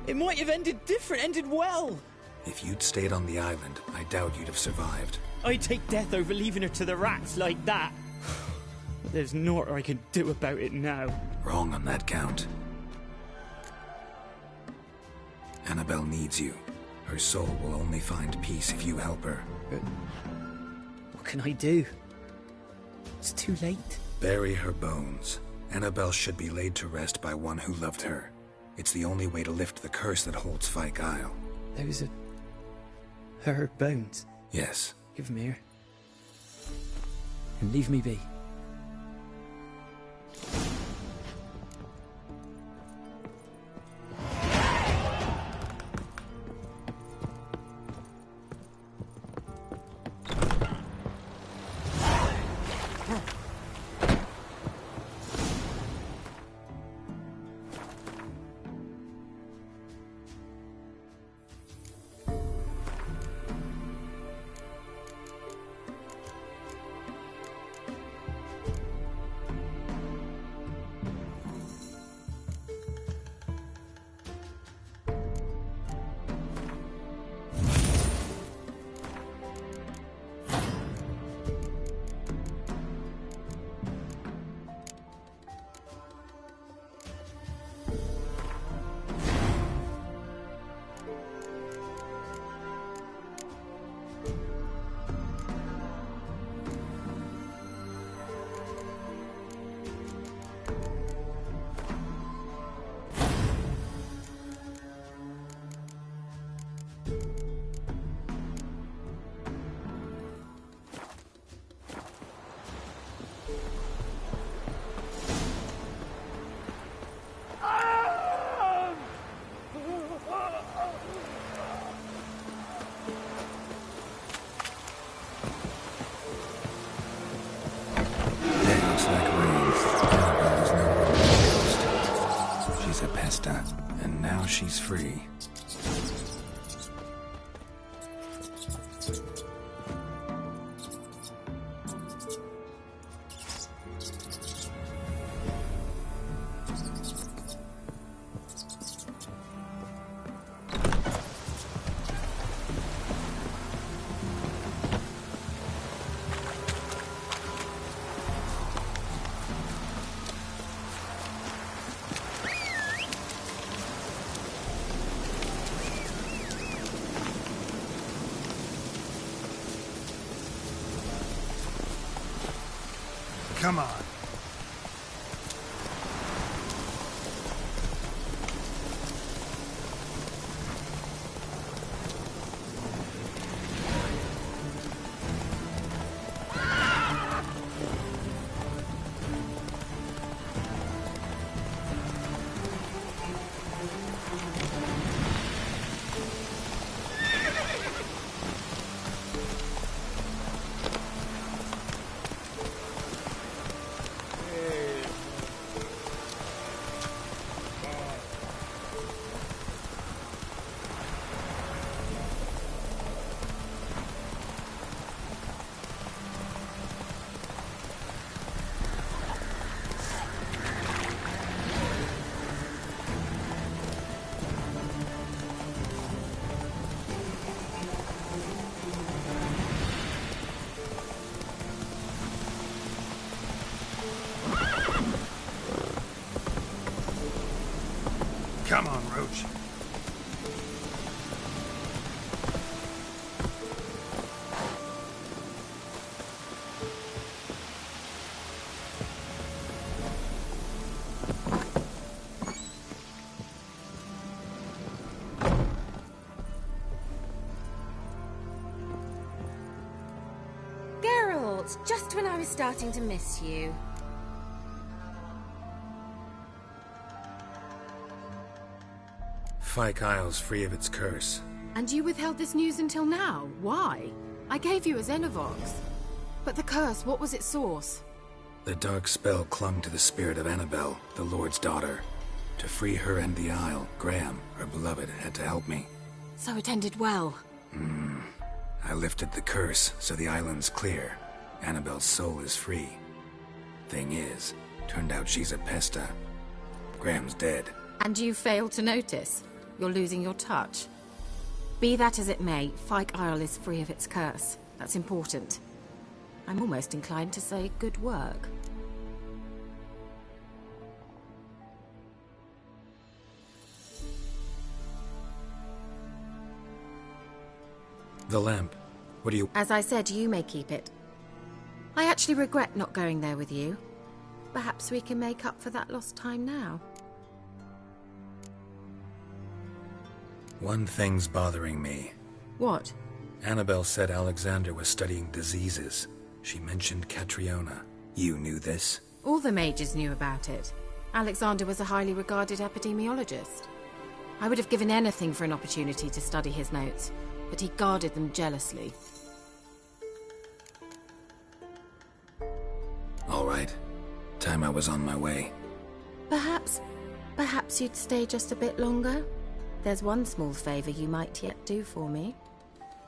It might have ended different, ended well. If you'd stayed on the island, I doubt you'd have survived. I'd take death over leaving her to the rats like that. But there's naught I can do about it now. Wrong on that count. Annabelle needs you. Her soul will only find peace if you help her. What can I do? It's too late. Bury her bones. Annabelle should be laid to rest by one who loved her. It's the only way to lift the curse that holds Fyke Isle. Those are... her bones? Yes. Give them here. And leave me be. And now she's free. Come on. Come on, Roach. Geralt, just when I was starting to miss you. Fyke Isle's free of its curse. And you withheld this news until now? Why? I gave you a Xenovox. But the curse, what was its source? The dark spell clung to the spirit of Annabelle, the Lord's daughter. To free her and the Isle, Graham, her beloved, had to help me. So it ended well. I lifted the curse, so the island's clear. Annabelle's soul is free. Thing is, turned out she's a pesta. Graham's dead. And you failed to notice? You're losing your touch. Be that as it may, Fyke Isle is free of its curse. That's important. I'm almost inclined to say good work. The lamp. What do you... As I said, you may keep it. I actually regret not going there with you. Perhaps we can make up for that lost time now. One thing's bothering me. What? Annabelle said Alexander was studying diseases. She mentioned Catriona. You knew this? All the mages knew about it. Alexander was a highly regarded epidemiologist. I would have given anything for an opportunity to study his notes, but he guarded them jealously. All right. Time I was on my way. Perhaps you'd stay just a bit longer? There's one small favor you might yet do for me.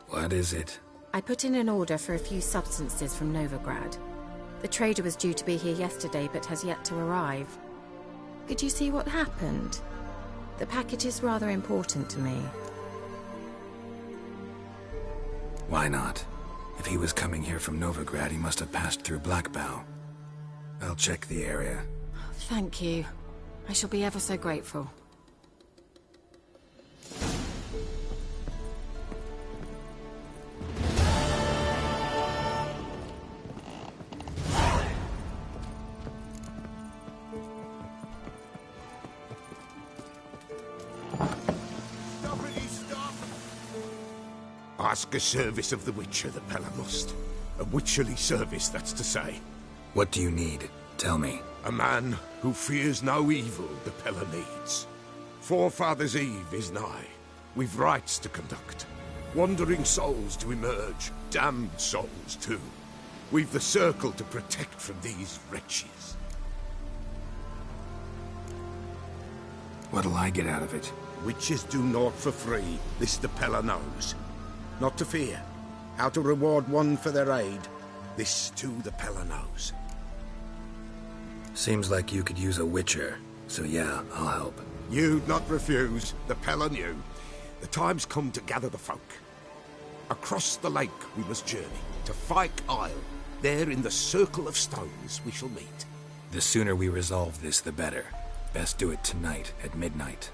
What is it? I put in an order for a few substances from Novigrad. The trader was due to be here yesterday, but has yet to arrive. Could you see what happened? The package is rather important to me. Why not? If he was coming here from Novigrad, he must have passed through Blackbow. I'll check the area. Thank you. I shall be ever so grateful. Ask a service of the Witcher, the Pella must. A witcherly service, that's to say. What do you need? Tell me. A man who fears no evil the Pella needs. Forefathers' Eve is nigh. We've rites to conduct. Wandering souls to emerge. Damned souls, too. We've the circle to protect from these wretches. What'll I get out of it? Witches do naught for free, this the Pella knows. Not to fear. How to reward one for their aid, this too the Pella knows. Seems like you could use a witcher, so yeah, I'll help. You'd not refuse, the Pella knew. The time's come to gather the folk. Across the lake we must journey, to Fyke Isle. There in the circle of stones we shall meet. The sooner we resolve this, the better. Best do it tonight, at midnight.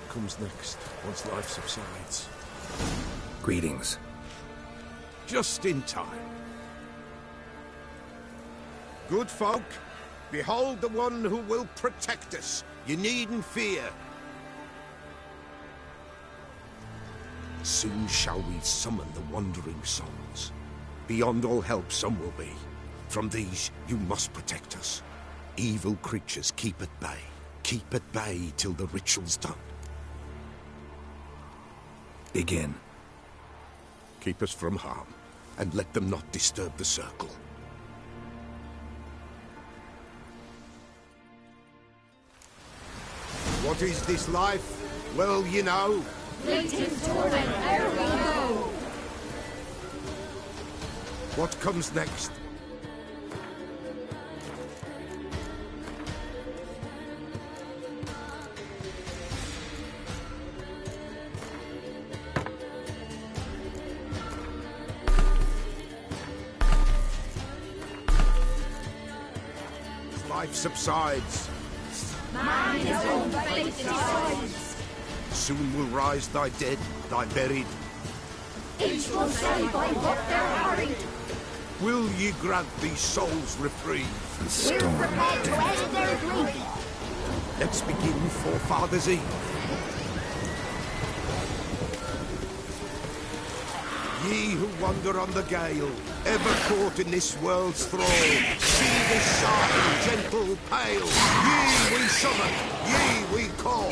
What comes next, once life subsides? Greetings. Just in time. Good folk, behold the one who will protect us. You needn't fear. Soon shall we summon the wandering souls. Beyond all help some will be. From these you must protect us. Evil creatures keep at bay. Keep at bay till the ritual's done. Begin. Keep us from harm, and let them not disturb the circle. What is this life? Well, you know. Fleeting torment, ere we go. What comes next? Life subsides. Man his own fate decides. Soon will rise thy dead, thy buried. Each will say by what they're harried. Will ye grant these souls reprieve? We're prepared to end their grief. Let's begin Forefathers' Eve. Ye who wander on the gale, ever caught in this world's thrall, see this sharp, gentle pale. Ye we summon, ye we call.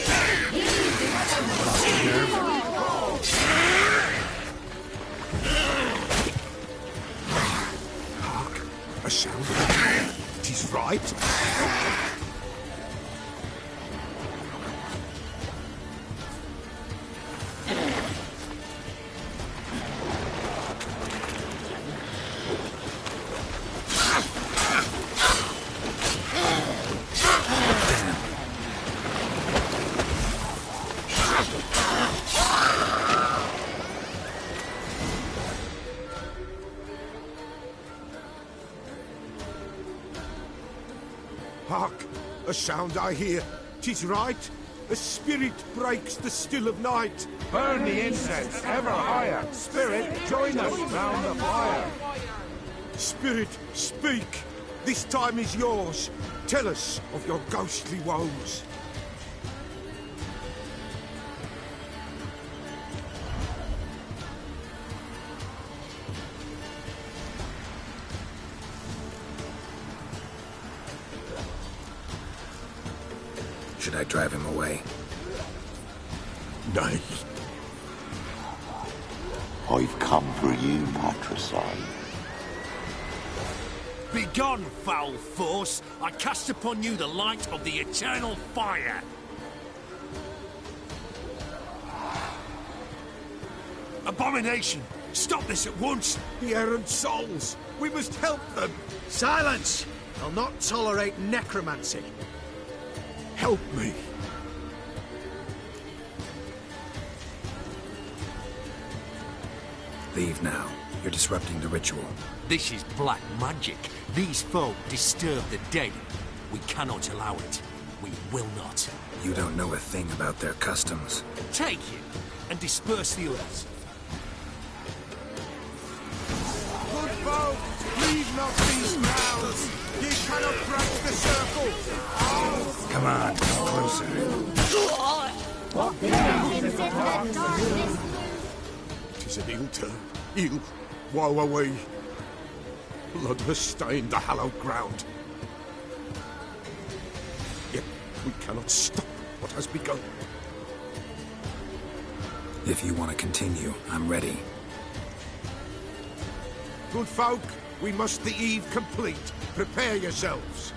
Hark, a sound. 'Tis right. Hark! A sound I hear. 'Tis right. A spirit breaks the still of night. Burn the incense ever higher. Spirit, join us round the fire. Spirit, speak. This time is yours. Tell us of your ghostly woes. Should I drive him away? Nay. I've come for you, patricide. Begone, foul force! I cast upon you the light of the eternal fire! Abomination! Stop this at once! The errant souls! We must help them! Silence! I'll not tolerate necromancy. Help me! Leave now. You're disrupting the ritual. This is black magic. These folk disturb the dead. We cannot allow it. We will not. You don't know a thing about their customs. Take him and disperse the others. Good folk, leave not these grounds. Ye cannot break the circle. Come on, come closer. What is in the darkness? 'Tis an ill turn. Ill. Woe away. Blood has stained the hallowed ground. Yet we cannot stop what has begun. If you want to continue, I'm ready. Good folk, we must the eve complete. Prepare yourselves.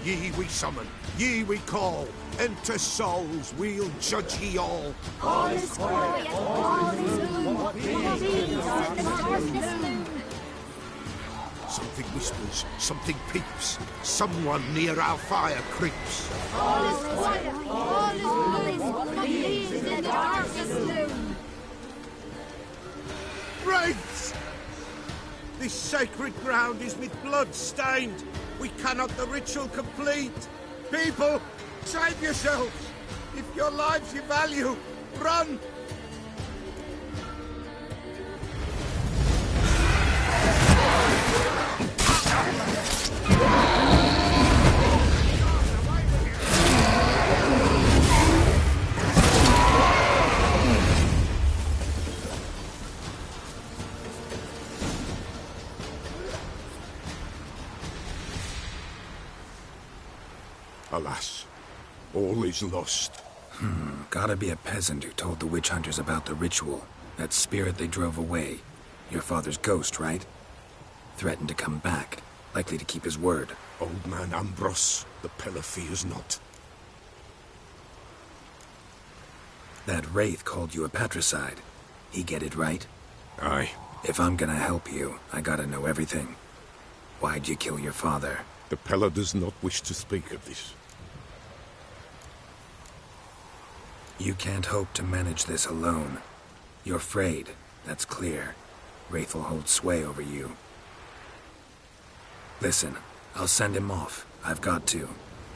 Ye we summon, ye we call. Enter souls, we'll judge ye all. All is quiet, all is gloom. What is in the darkness loom? Something whispers, something peeps. Someone near our fire creeps. All is quiet, all is gloom. What is in the darkness loom? Wraiths! This sacred ground is with blood stained. We cannot the ritual complete. People, save yourselves! If your lives you value, run! Alas, all is lost. Gotta be a peasant who told the witch hunters about the ritual. That spirit they drove away. Your father's ghost, right? Threatened to come back. Likely to keep his word. Old man Ambrose, the pillar fears not. That wraith called you a patricide. He get it right? Aye. If I'm gonna help you, I gotta know everything. Why'd you kill your father? The Pella does not wish to speak of this. You can't hope to manage this alone. You're afraid, that's clear. Wraith will hold sway over you. Listen, I'll send him off. I've got to.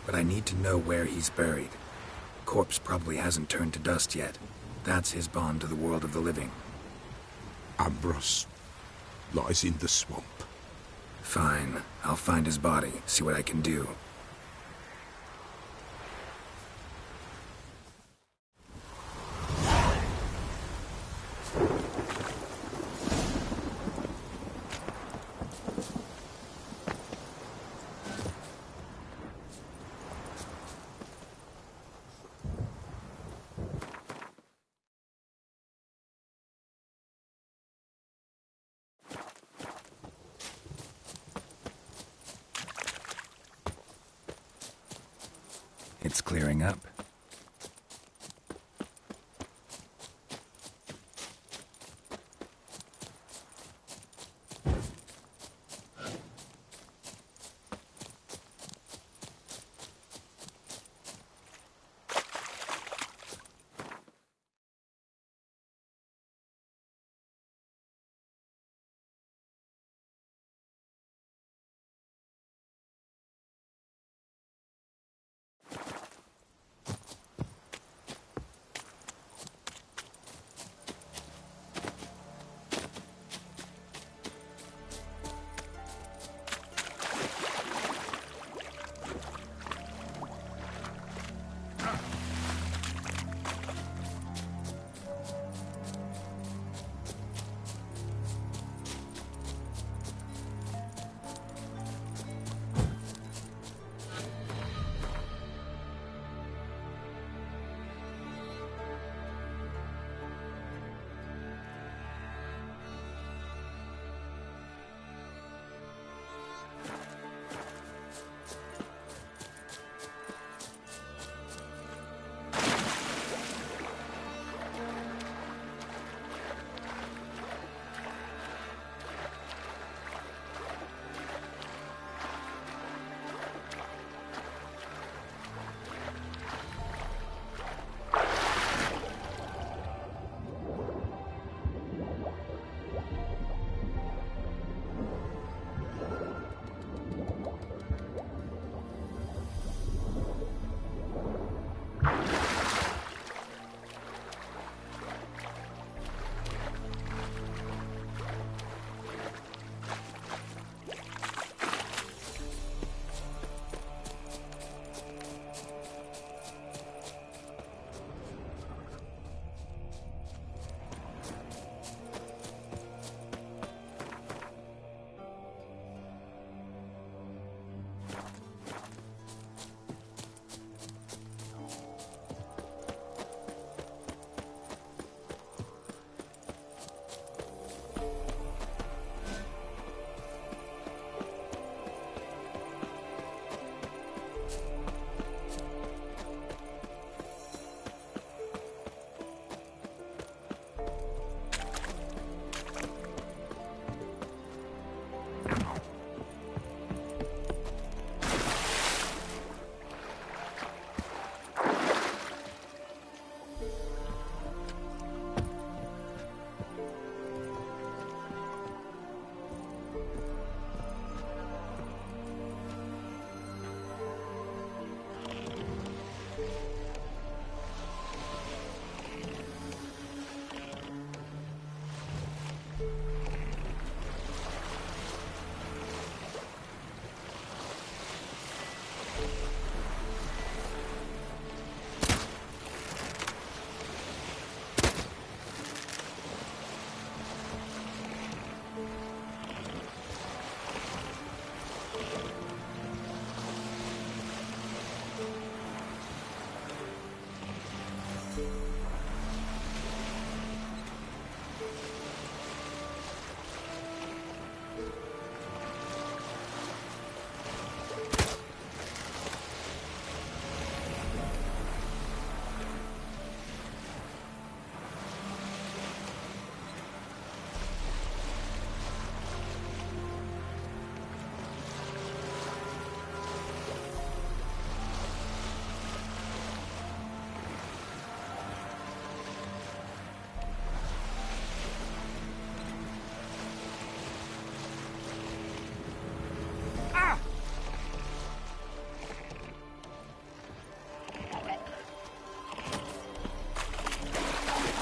But I need to know where he's buried. Corpse probably hasn't turned to dust yet. That's his bond to the world of the living. Ambrose lies in the swamp. Fine. I'll find his body, see what I can do. It's clearing up.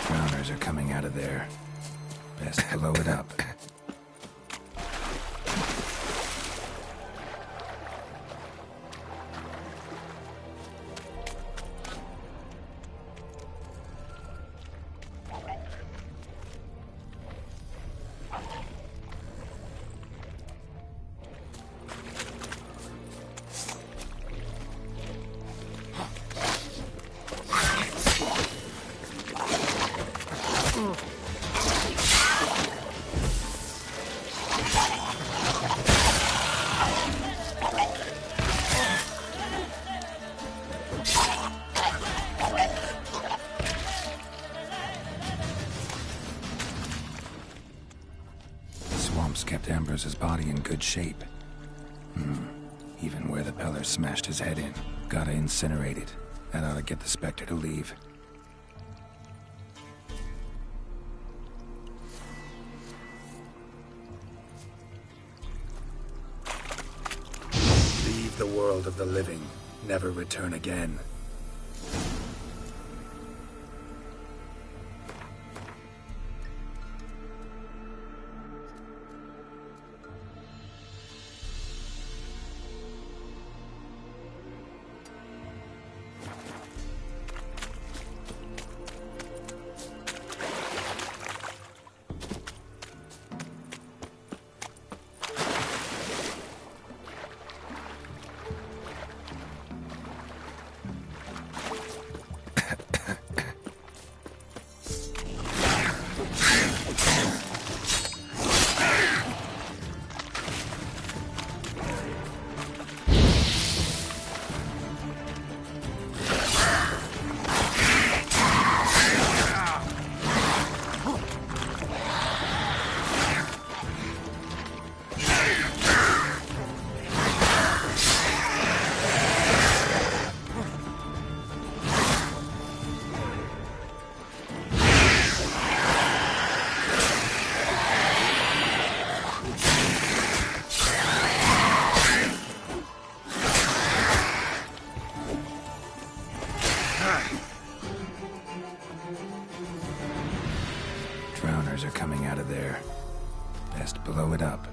Drowners are coming out of there. Best blow it up. Kept Ambrose's body in good shape. Even where the Peller smashed his head in. Gotta incinerate it. That ought to get the Spectre to leave. Leave the world of the living. Never return again. Drowners are coming out of there. Best blow it up.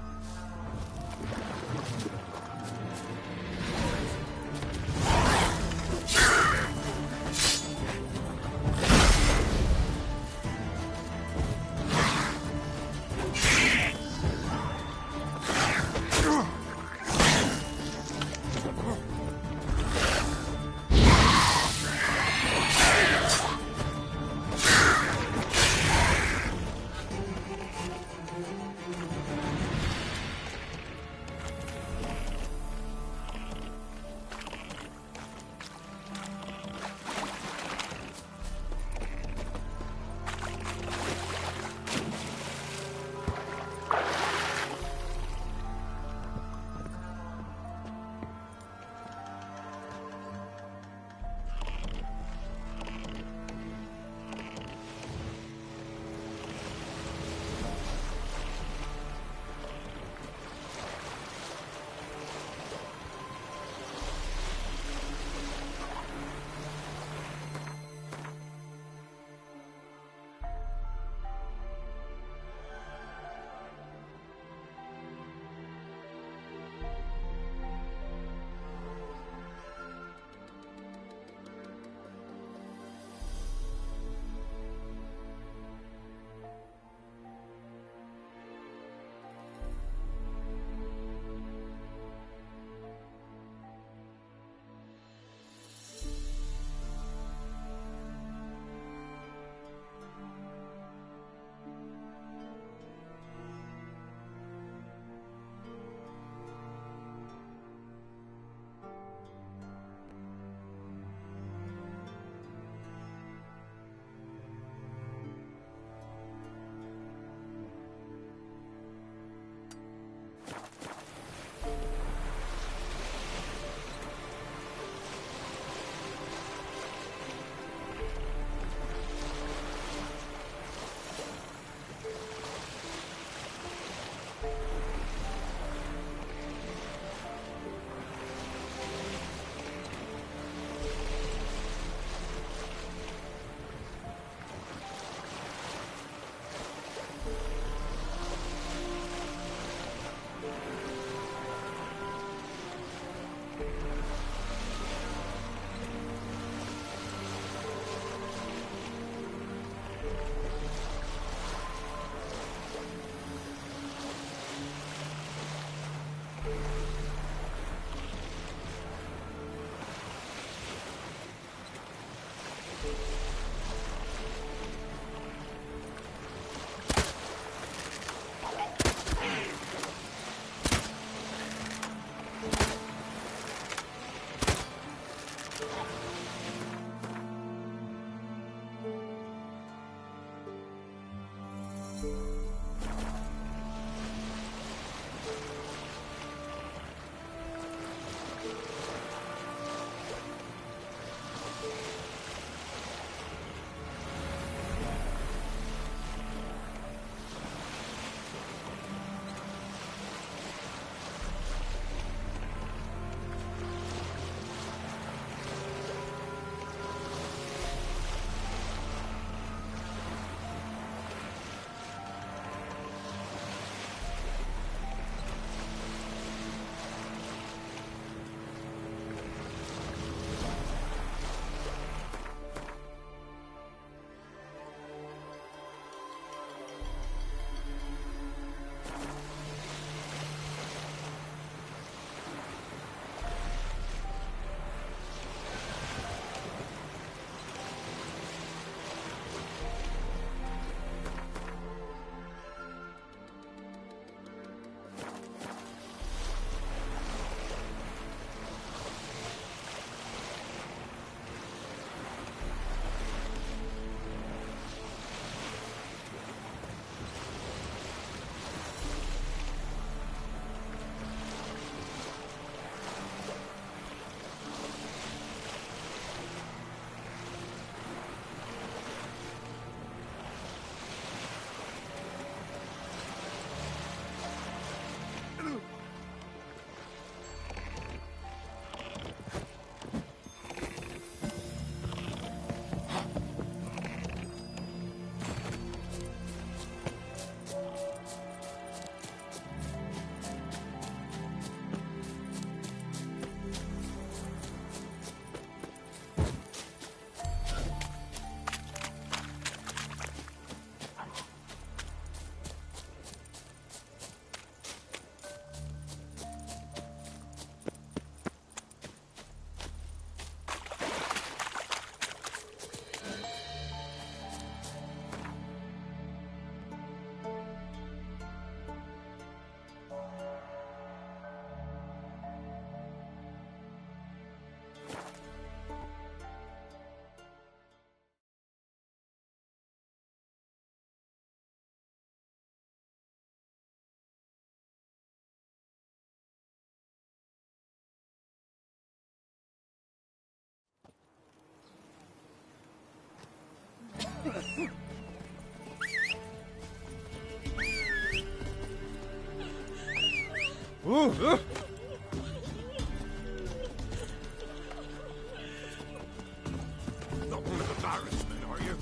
Not one of the Baron's men, are you?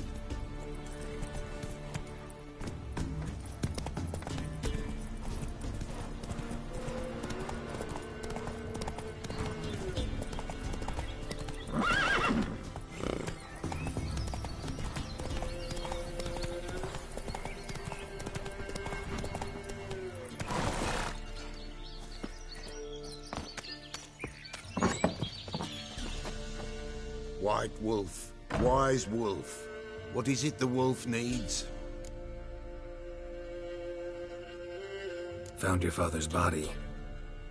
White wolf, wise wolf. What is it the wolf needs? Found your father's body.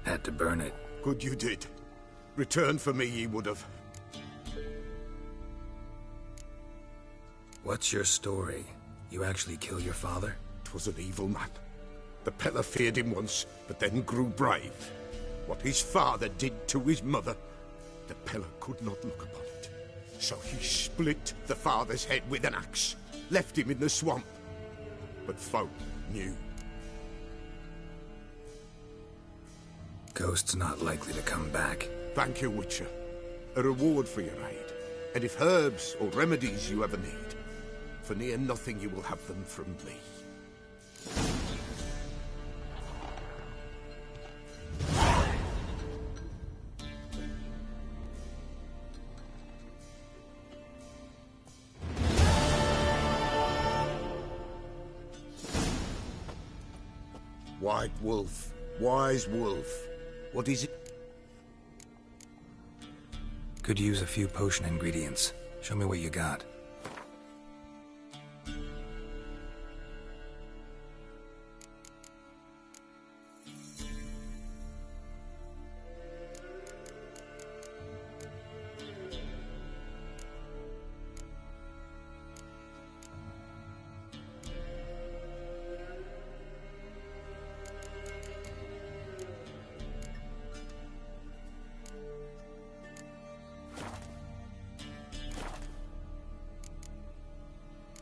Had to burn it. Good you did. Return for me ye would have. What's your story? You actually kill your father? 'Twas an evil man. The Peller feared him once, but then grew brave. What his father did to his mother, the Peller could not look upon it. So he split the father's head with an axe, left him in the swamp. But folk knew. Ghost's not likely to come back. Thank you, Witcher. A reward for your aid. And if herbs or remedies you ever need, for near nothing you will have them from me. White wolf, wise wolf. What is it? Could use a few potion ingredients. Show me what you got.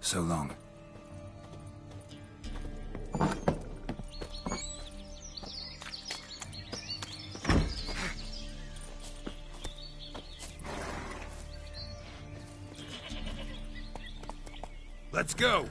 So long. Let's go.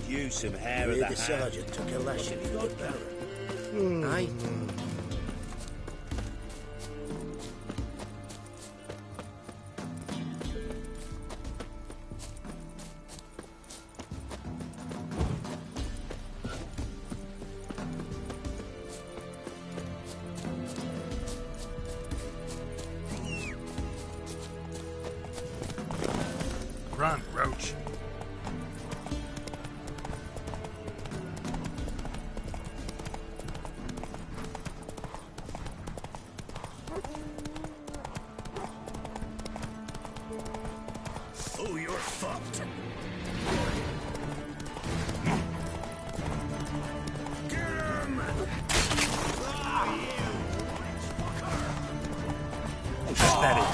Use some hair of the sergeant took a lashing for the Baron. Aye? Run, Roach. Oh, you're fucked. Get him! Ah, you fucker! Steady.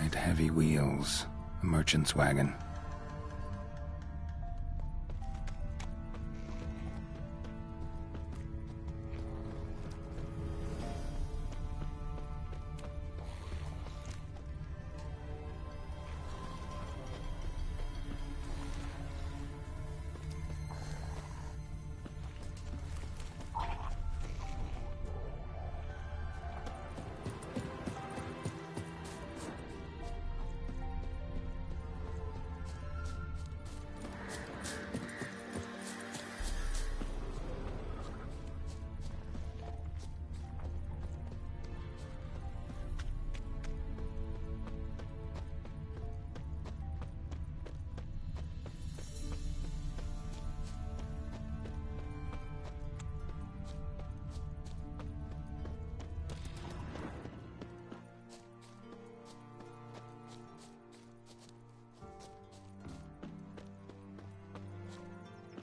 Giant heavy wheels. A merchant's wagon.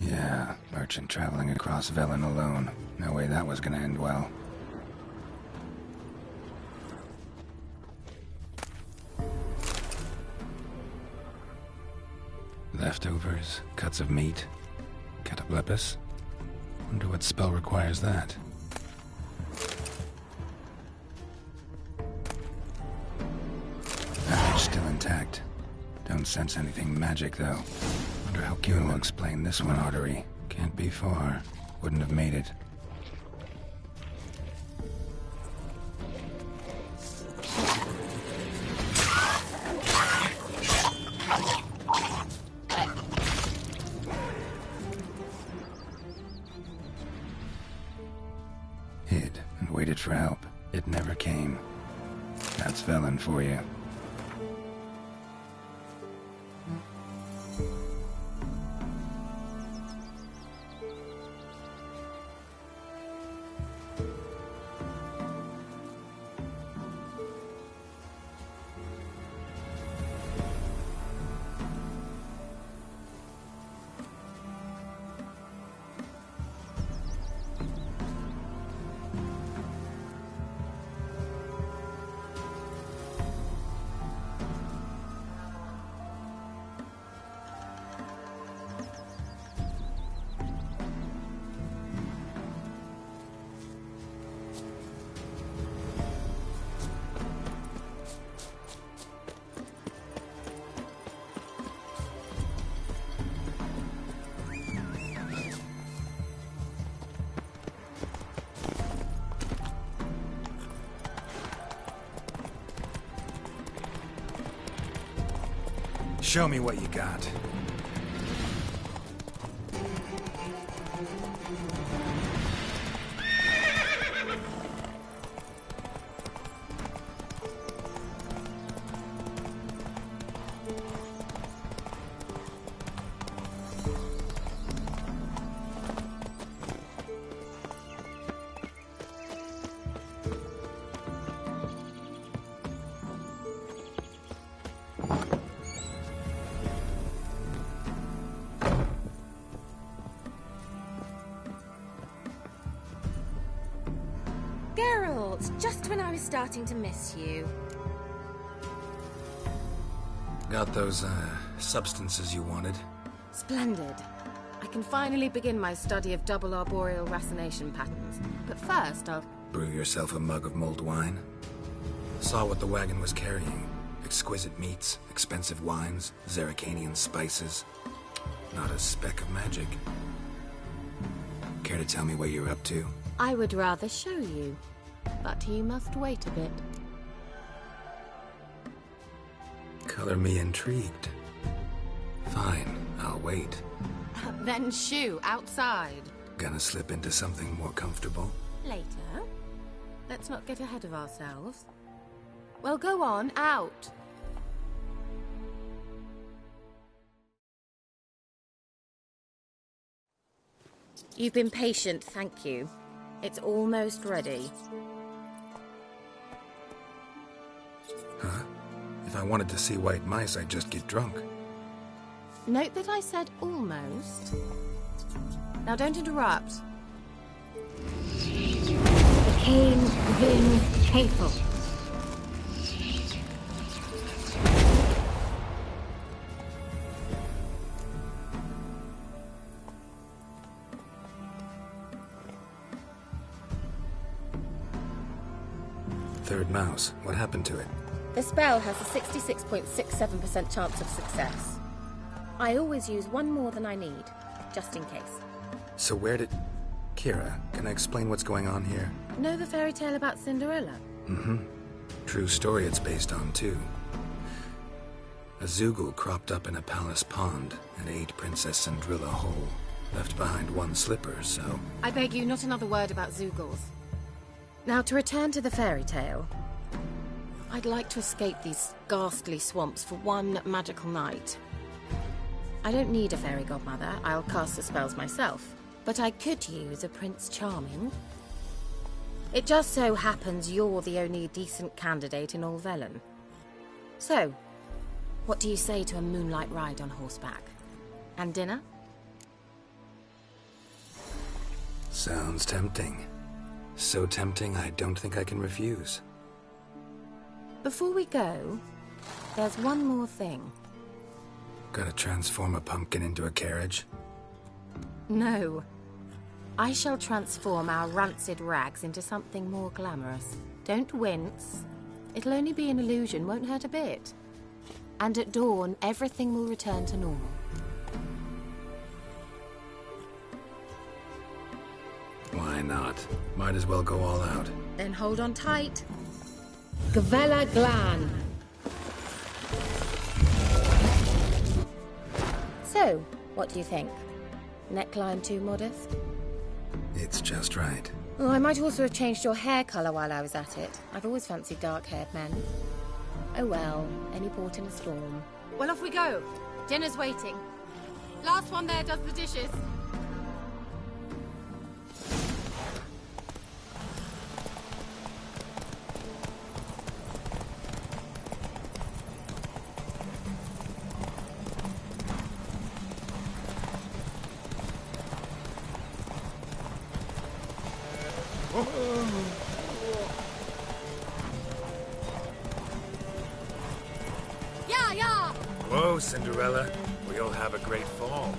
Yeah, merchant traveling across Velen alone. No way that was gonna end well. Leftovers, cuts of meat, cataplepis. Wonder what spell requires that. Package still intact. Don't sense anything magic though. Wonder how Q will explain this one, artery. Can't be far. Wouldn't have made it. Hid and waited for help. It never came. That's Velen for you. Show me what you got. Just when I was starting to miss you. Got those, substances you wanted? Splendid. I can finally begin my study of double arboreal racination patterns. But first, I'll... Brew yourself a mug of mulled wine? Saw what the wagon was carrying. Exquisite meats, expensive wines, Zerrikanian spices. Not a speck of magic. Care to tell me what you're up to? I would rather show you. But you must wait a bit. Color me intrigued. Fine, I'll wait. Then shoo, outside. Gonna slip into something more comfortable? Later. Let's not get ahead of ourselves. Well, go on, out. You've been patient, thank you. It's almost ready. Huh? If I wanted to see white mice, I'd just get drunk. Note that I said almost. Now don't interrupt. The Cane Vin Capel. third mouse. What happened to it? The spell has a 66.67% chance of success. I always use one more than I need, just in case. So where did... Kira, can I explain what's going on here? Know the fairy tale about Cinderella? Mm-hmm. True story it's based on, too. A Zoogle cropped up in a palace pond and ate Princess Cinderella whole. Left behind one slipper, so... I beg you, not another word about Zoogles. Now, to return to the fairy tale, I'd like to escape these ghastly swamps for one magical night. I don't need a fairy godmother, I'll cast the spells myself. But I could use a Prince Charming. It just so happens you're the only decent candidate in all Velen. So, what do you say to a moonlight ride on horseback? And dinner? Sounds tempting. So tempting, I don't think I can refuse. Before we go, there's one more thing. Gotta transform a pumpkin into a carriage? No. I shall transform our rancid rags into something more glamorous. Don't wince. It'll only be an illusion, won't hurt a bit. And at dawn, everything will return to normal. Why not? Might as well go all out. Then hold on tight. Gvella Glan. So, what do you think? Neckline too modest? It's just right. Oh, I might also have changed your hair colour while I was at it. I've always fancied dark-haired men. Oh well, any port in a storm. Well, off we go. Dinner's waiting. Last one there does the dishes. Whoa, Cinderella. We'll have a great fall.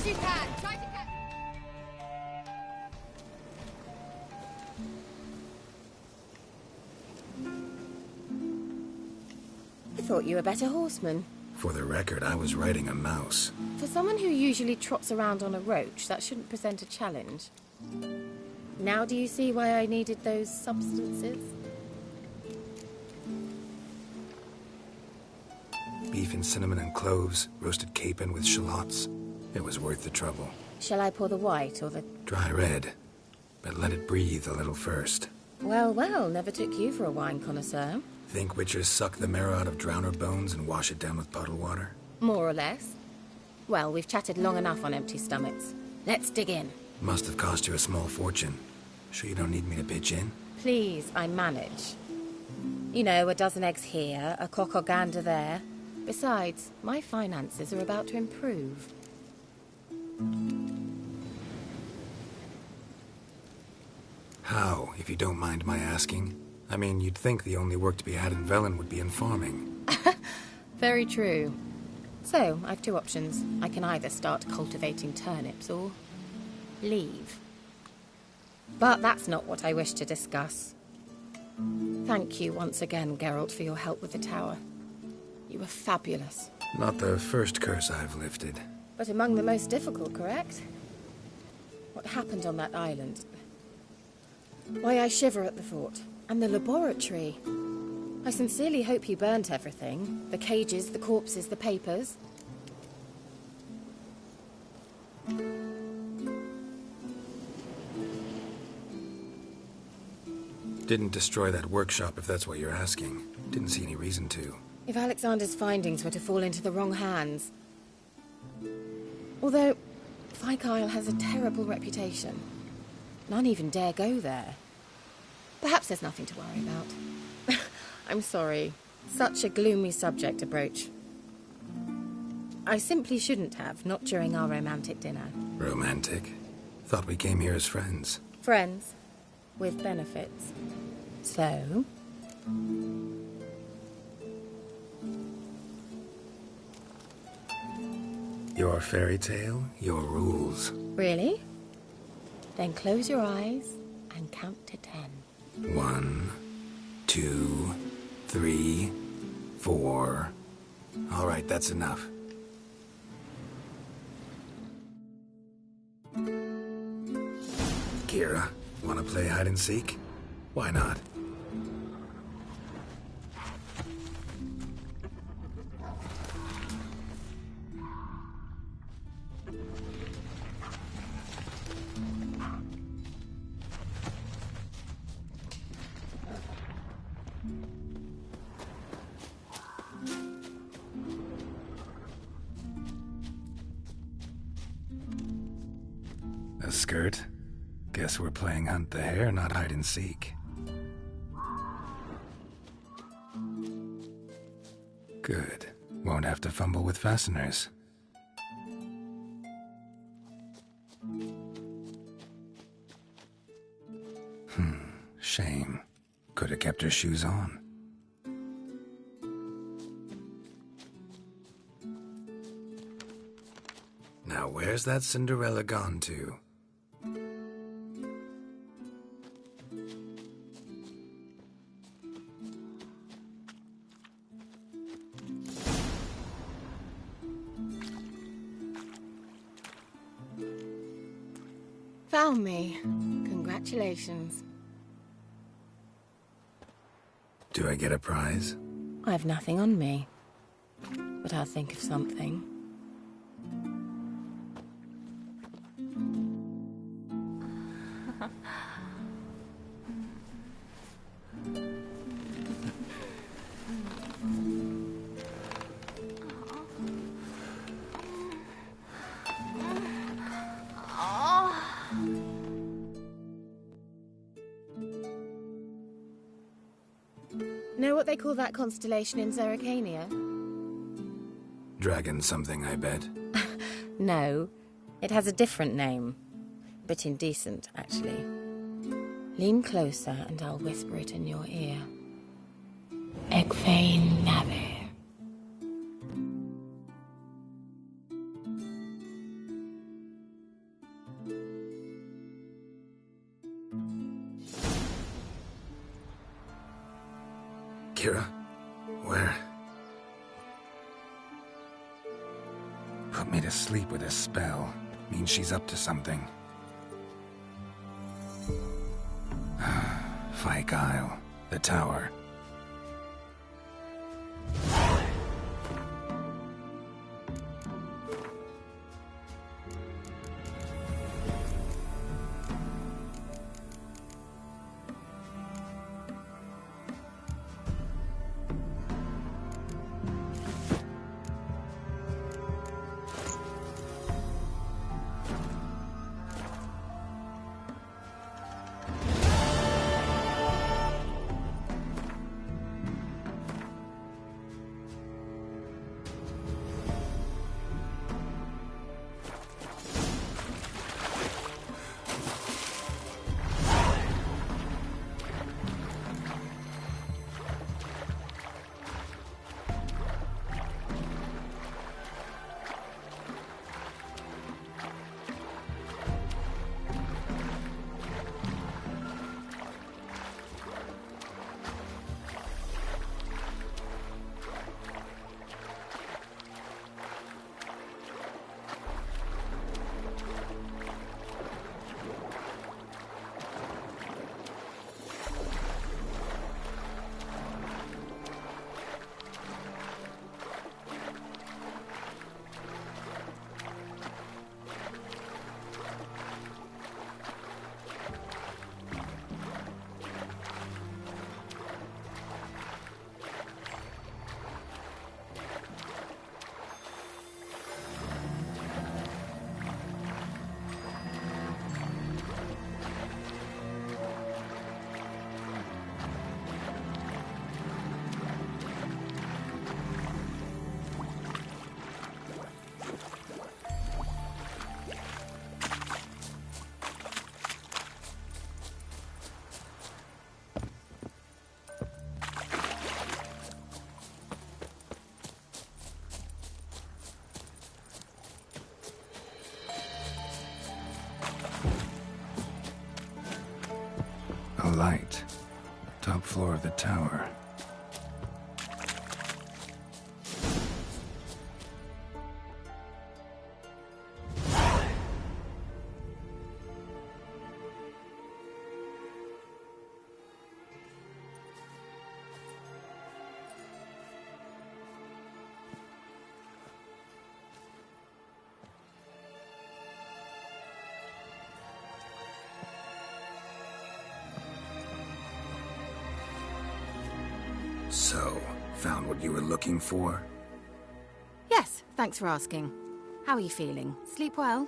You can. Try to catch. I thought you were a better horseman. For the record, I was riding a mouse. For someone who usually trots around on a roach, that shouldn't present a challenge. Now do you see why I needed those substances? Beef and cinnamon and cloves, roasted capon with shallots. It was worth the trouble. Shall I pour the white or the... Dry red, but let it breathe a little first. Well, well, never took you for a wine connoisseur. Think witchers suck the marrow out of drowner bones and wash it down with puddle water? More or less. Well, we've chatted long enough on empty stomachs. Let's dig in. Must have cost you a small fortune. Sure you don't need me to pitch in? Please, I manage. You know, a dozen eggs here, a cock or gander there. Besides, my finances are about to improve. How, if you don't mind my asking? I mean, you'd think the only work to be had in Velen would be in farming. Very true. So, I've two options. I can either start cultivating turnips or leave. But that's not what I wish to discuss. Thank you once again, Geralt, for your help with the tower. You were fabulous. Not the first curse I've lifted. But among the most difficult, correct? What happened on that island? Why, I shiver at the thought. And the laboratory. I sincerely hope he burnt everything. The cages, the corpses, the papers. Didn't destroy that workshop, if that's what you're asking. Didn't see any reason to. If Alexander's findings were to fall into the wrong hands. Although, Fikyle has a terrible reputation. None even dare go there. Perhaps there's nothing to worry about. I'm sorry. Such a gloomy subject to broach. I simply shouldn't have, not during our romantic dinner. Romantic? Thought we came here as friends. Friends. With benefits. So? Your fairy tale, your rules. Really? Then close your eyes and count to 10. 1, 2, 3, 4. All right, that's enough. Kira, want to play hide and seek? Why not? A skirt? Guess we're playing hunt the hare, not hide and seek. Good. Won't have to fumble with fasteners. Shame. Could have kept her shoes on. Now where's that Cinderella gone to? Found me. Congratulations. Do I get a prize? I have nothing on me. But I'll think of something. Know what they call that constellation in Zerrikania? Dragon something, I bet. No, it has a different name. A bit indecent, actually. Lean closer and I'll whisper it in your ear. Egfain Naver. Kira? Where? Put me to sleep with a spell. Means she's up to something. Fikyle, the tower. A light. Top floor of the tower. So, found what you were looking for? Yes, thanks for asking. How are you feeling? Sleep well?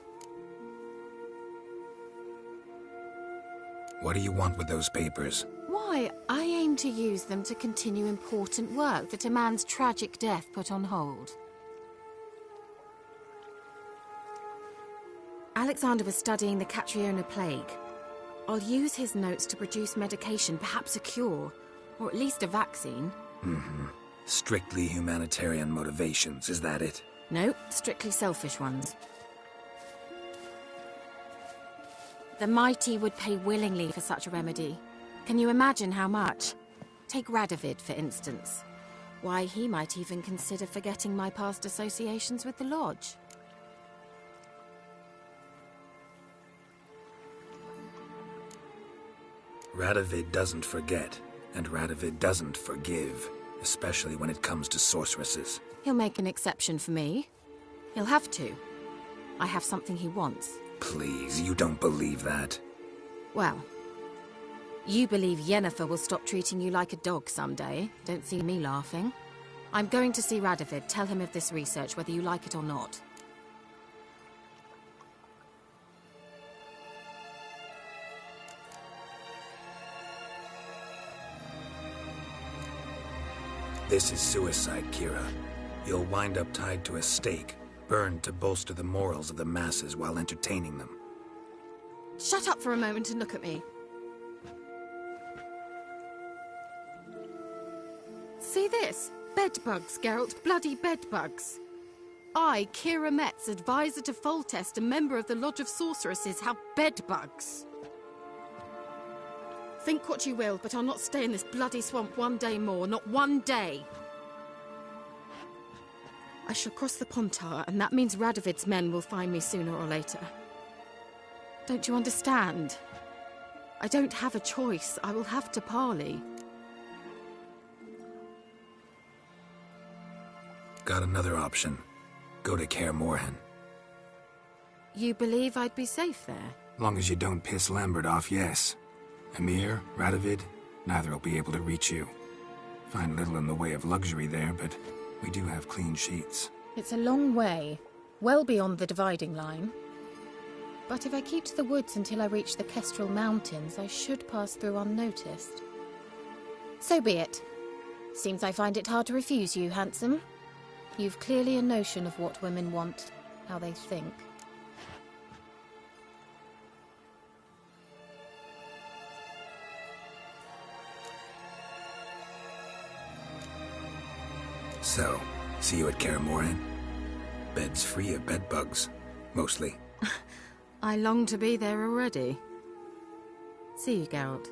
What do you want with those papers? Why, I aim to use them to continue important work that a man's tragic death put on hold. Alexander was studying the Catriona plague. I'll use his notes to produce medication, perhaps a cure, or at least a vaccine. Strictly humanitarian motivations, is that it? No, strictly selfish ones. The mighty would pay willingly for such a remedy. Can you imagine how much? Take Radovid, for instance. Why, he might even consider forgetting my past associations with the Lodge. Radovid doesn't forget, and Radovid doesn't forgive, especially when it comes to sorceresses. He'll make an exception for me. He'll have to. I have something he wants. Please, you don't believe that. Well, you believe Yennefer will stop treating you like a dog someday. Don't see me laughing. I'm going to see Radovid, tell him of this research, whether you like it or not. This is suicide, Kira. You'll wind up tied to a stake, burned to bolster the morals of the masses while entertaining them. Shut up for a moment and look at me. See this? Bedbugs, Geralt. Bloody bedbugs. I, Kira Metz, advisor to Foltest, a member of the Lodge of Sorceresses, have bedbugs. Think what you will, but I'll not stay in this bloody swamp one day more. Not one day. I shall cross the Pontar, and that means Radovid's men will find me sooner or later. Don't you understand? I don't have a choice. I will have to parley. Got another option. Go to Kaer Morhen. You believe I'd be safe there? Long as you don't piss Lambert off, yes. Emir, Radovid, neither will be able to reach you. Find little in the way of luxury there, but we do have clean sheets. It's a long way, well beyond the dividing line. But if I keep to the woods until I reach the Kestrel Mountains, I should pass through unnoticed. So be it. Seems I find it hard to refuse you, handsome. You've clearly a notion of what women want, how they think. So, see you at Kaer Morhen? Bed's free of bedbugs, mostly. I long to be there already. See you, Geralt.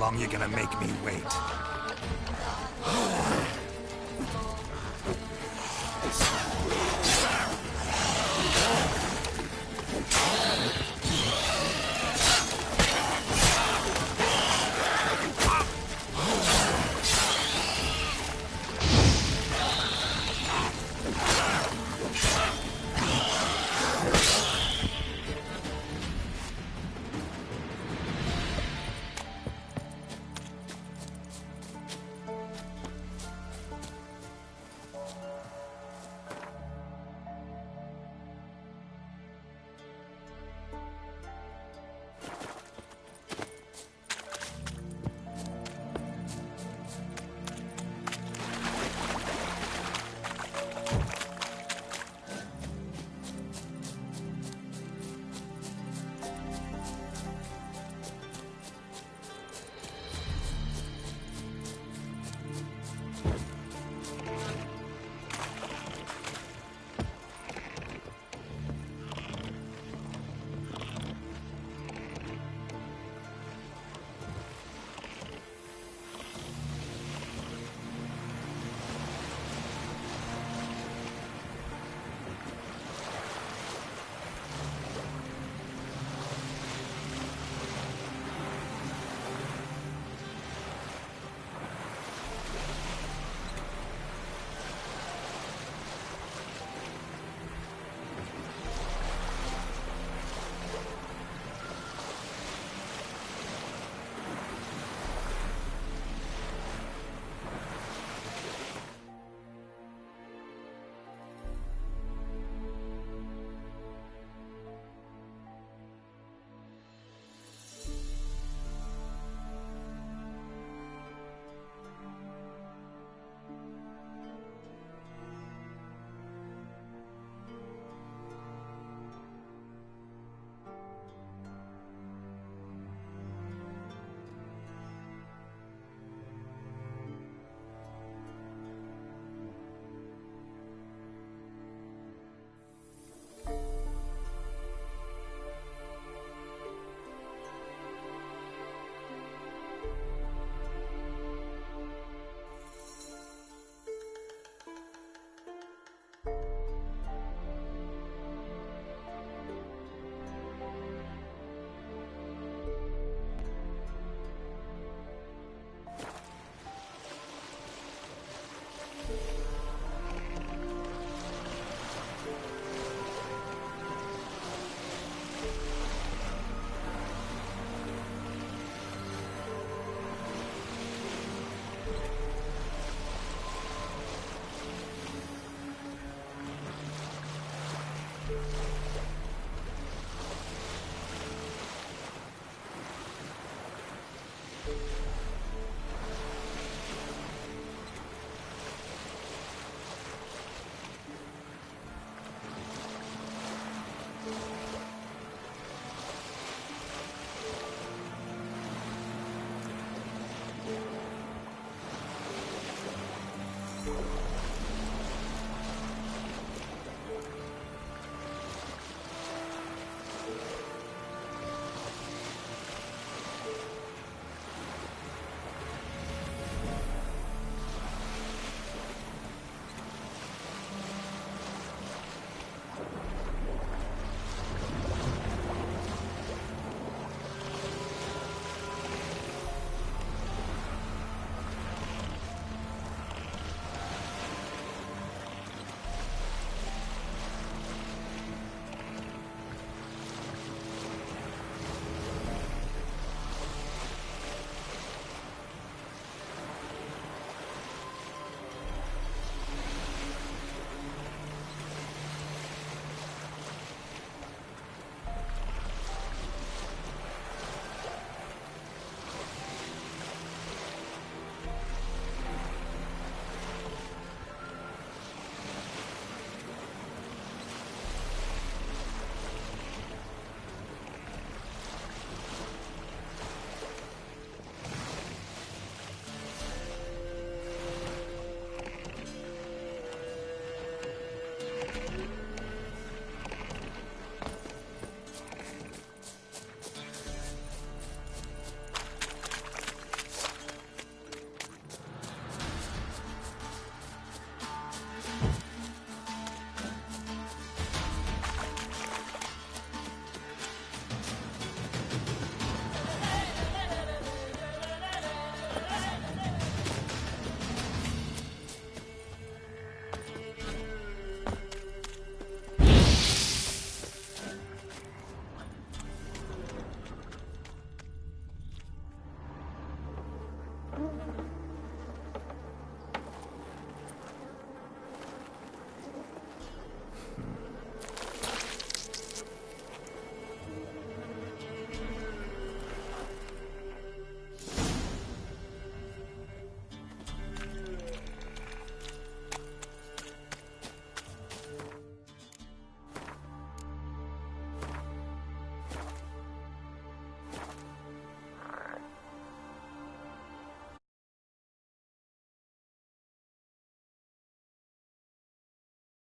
long you gonna make me wait?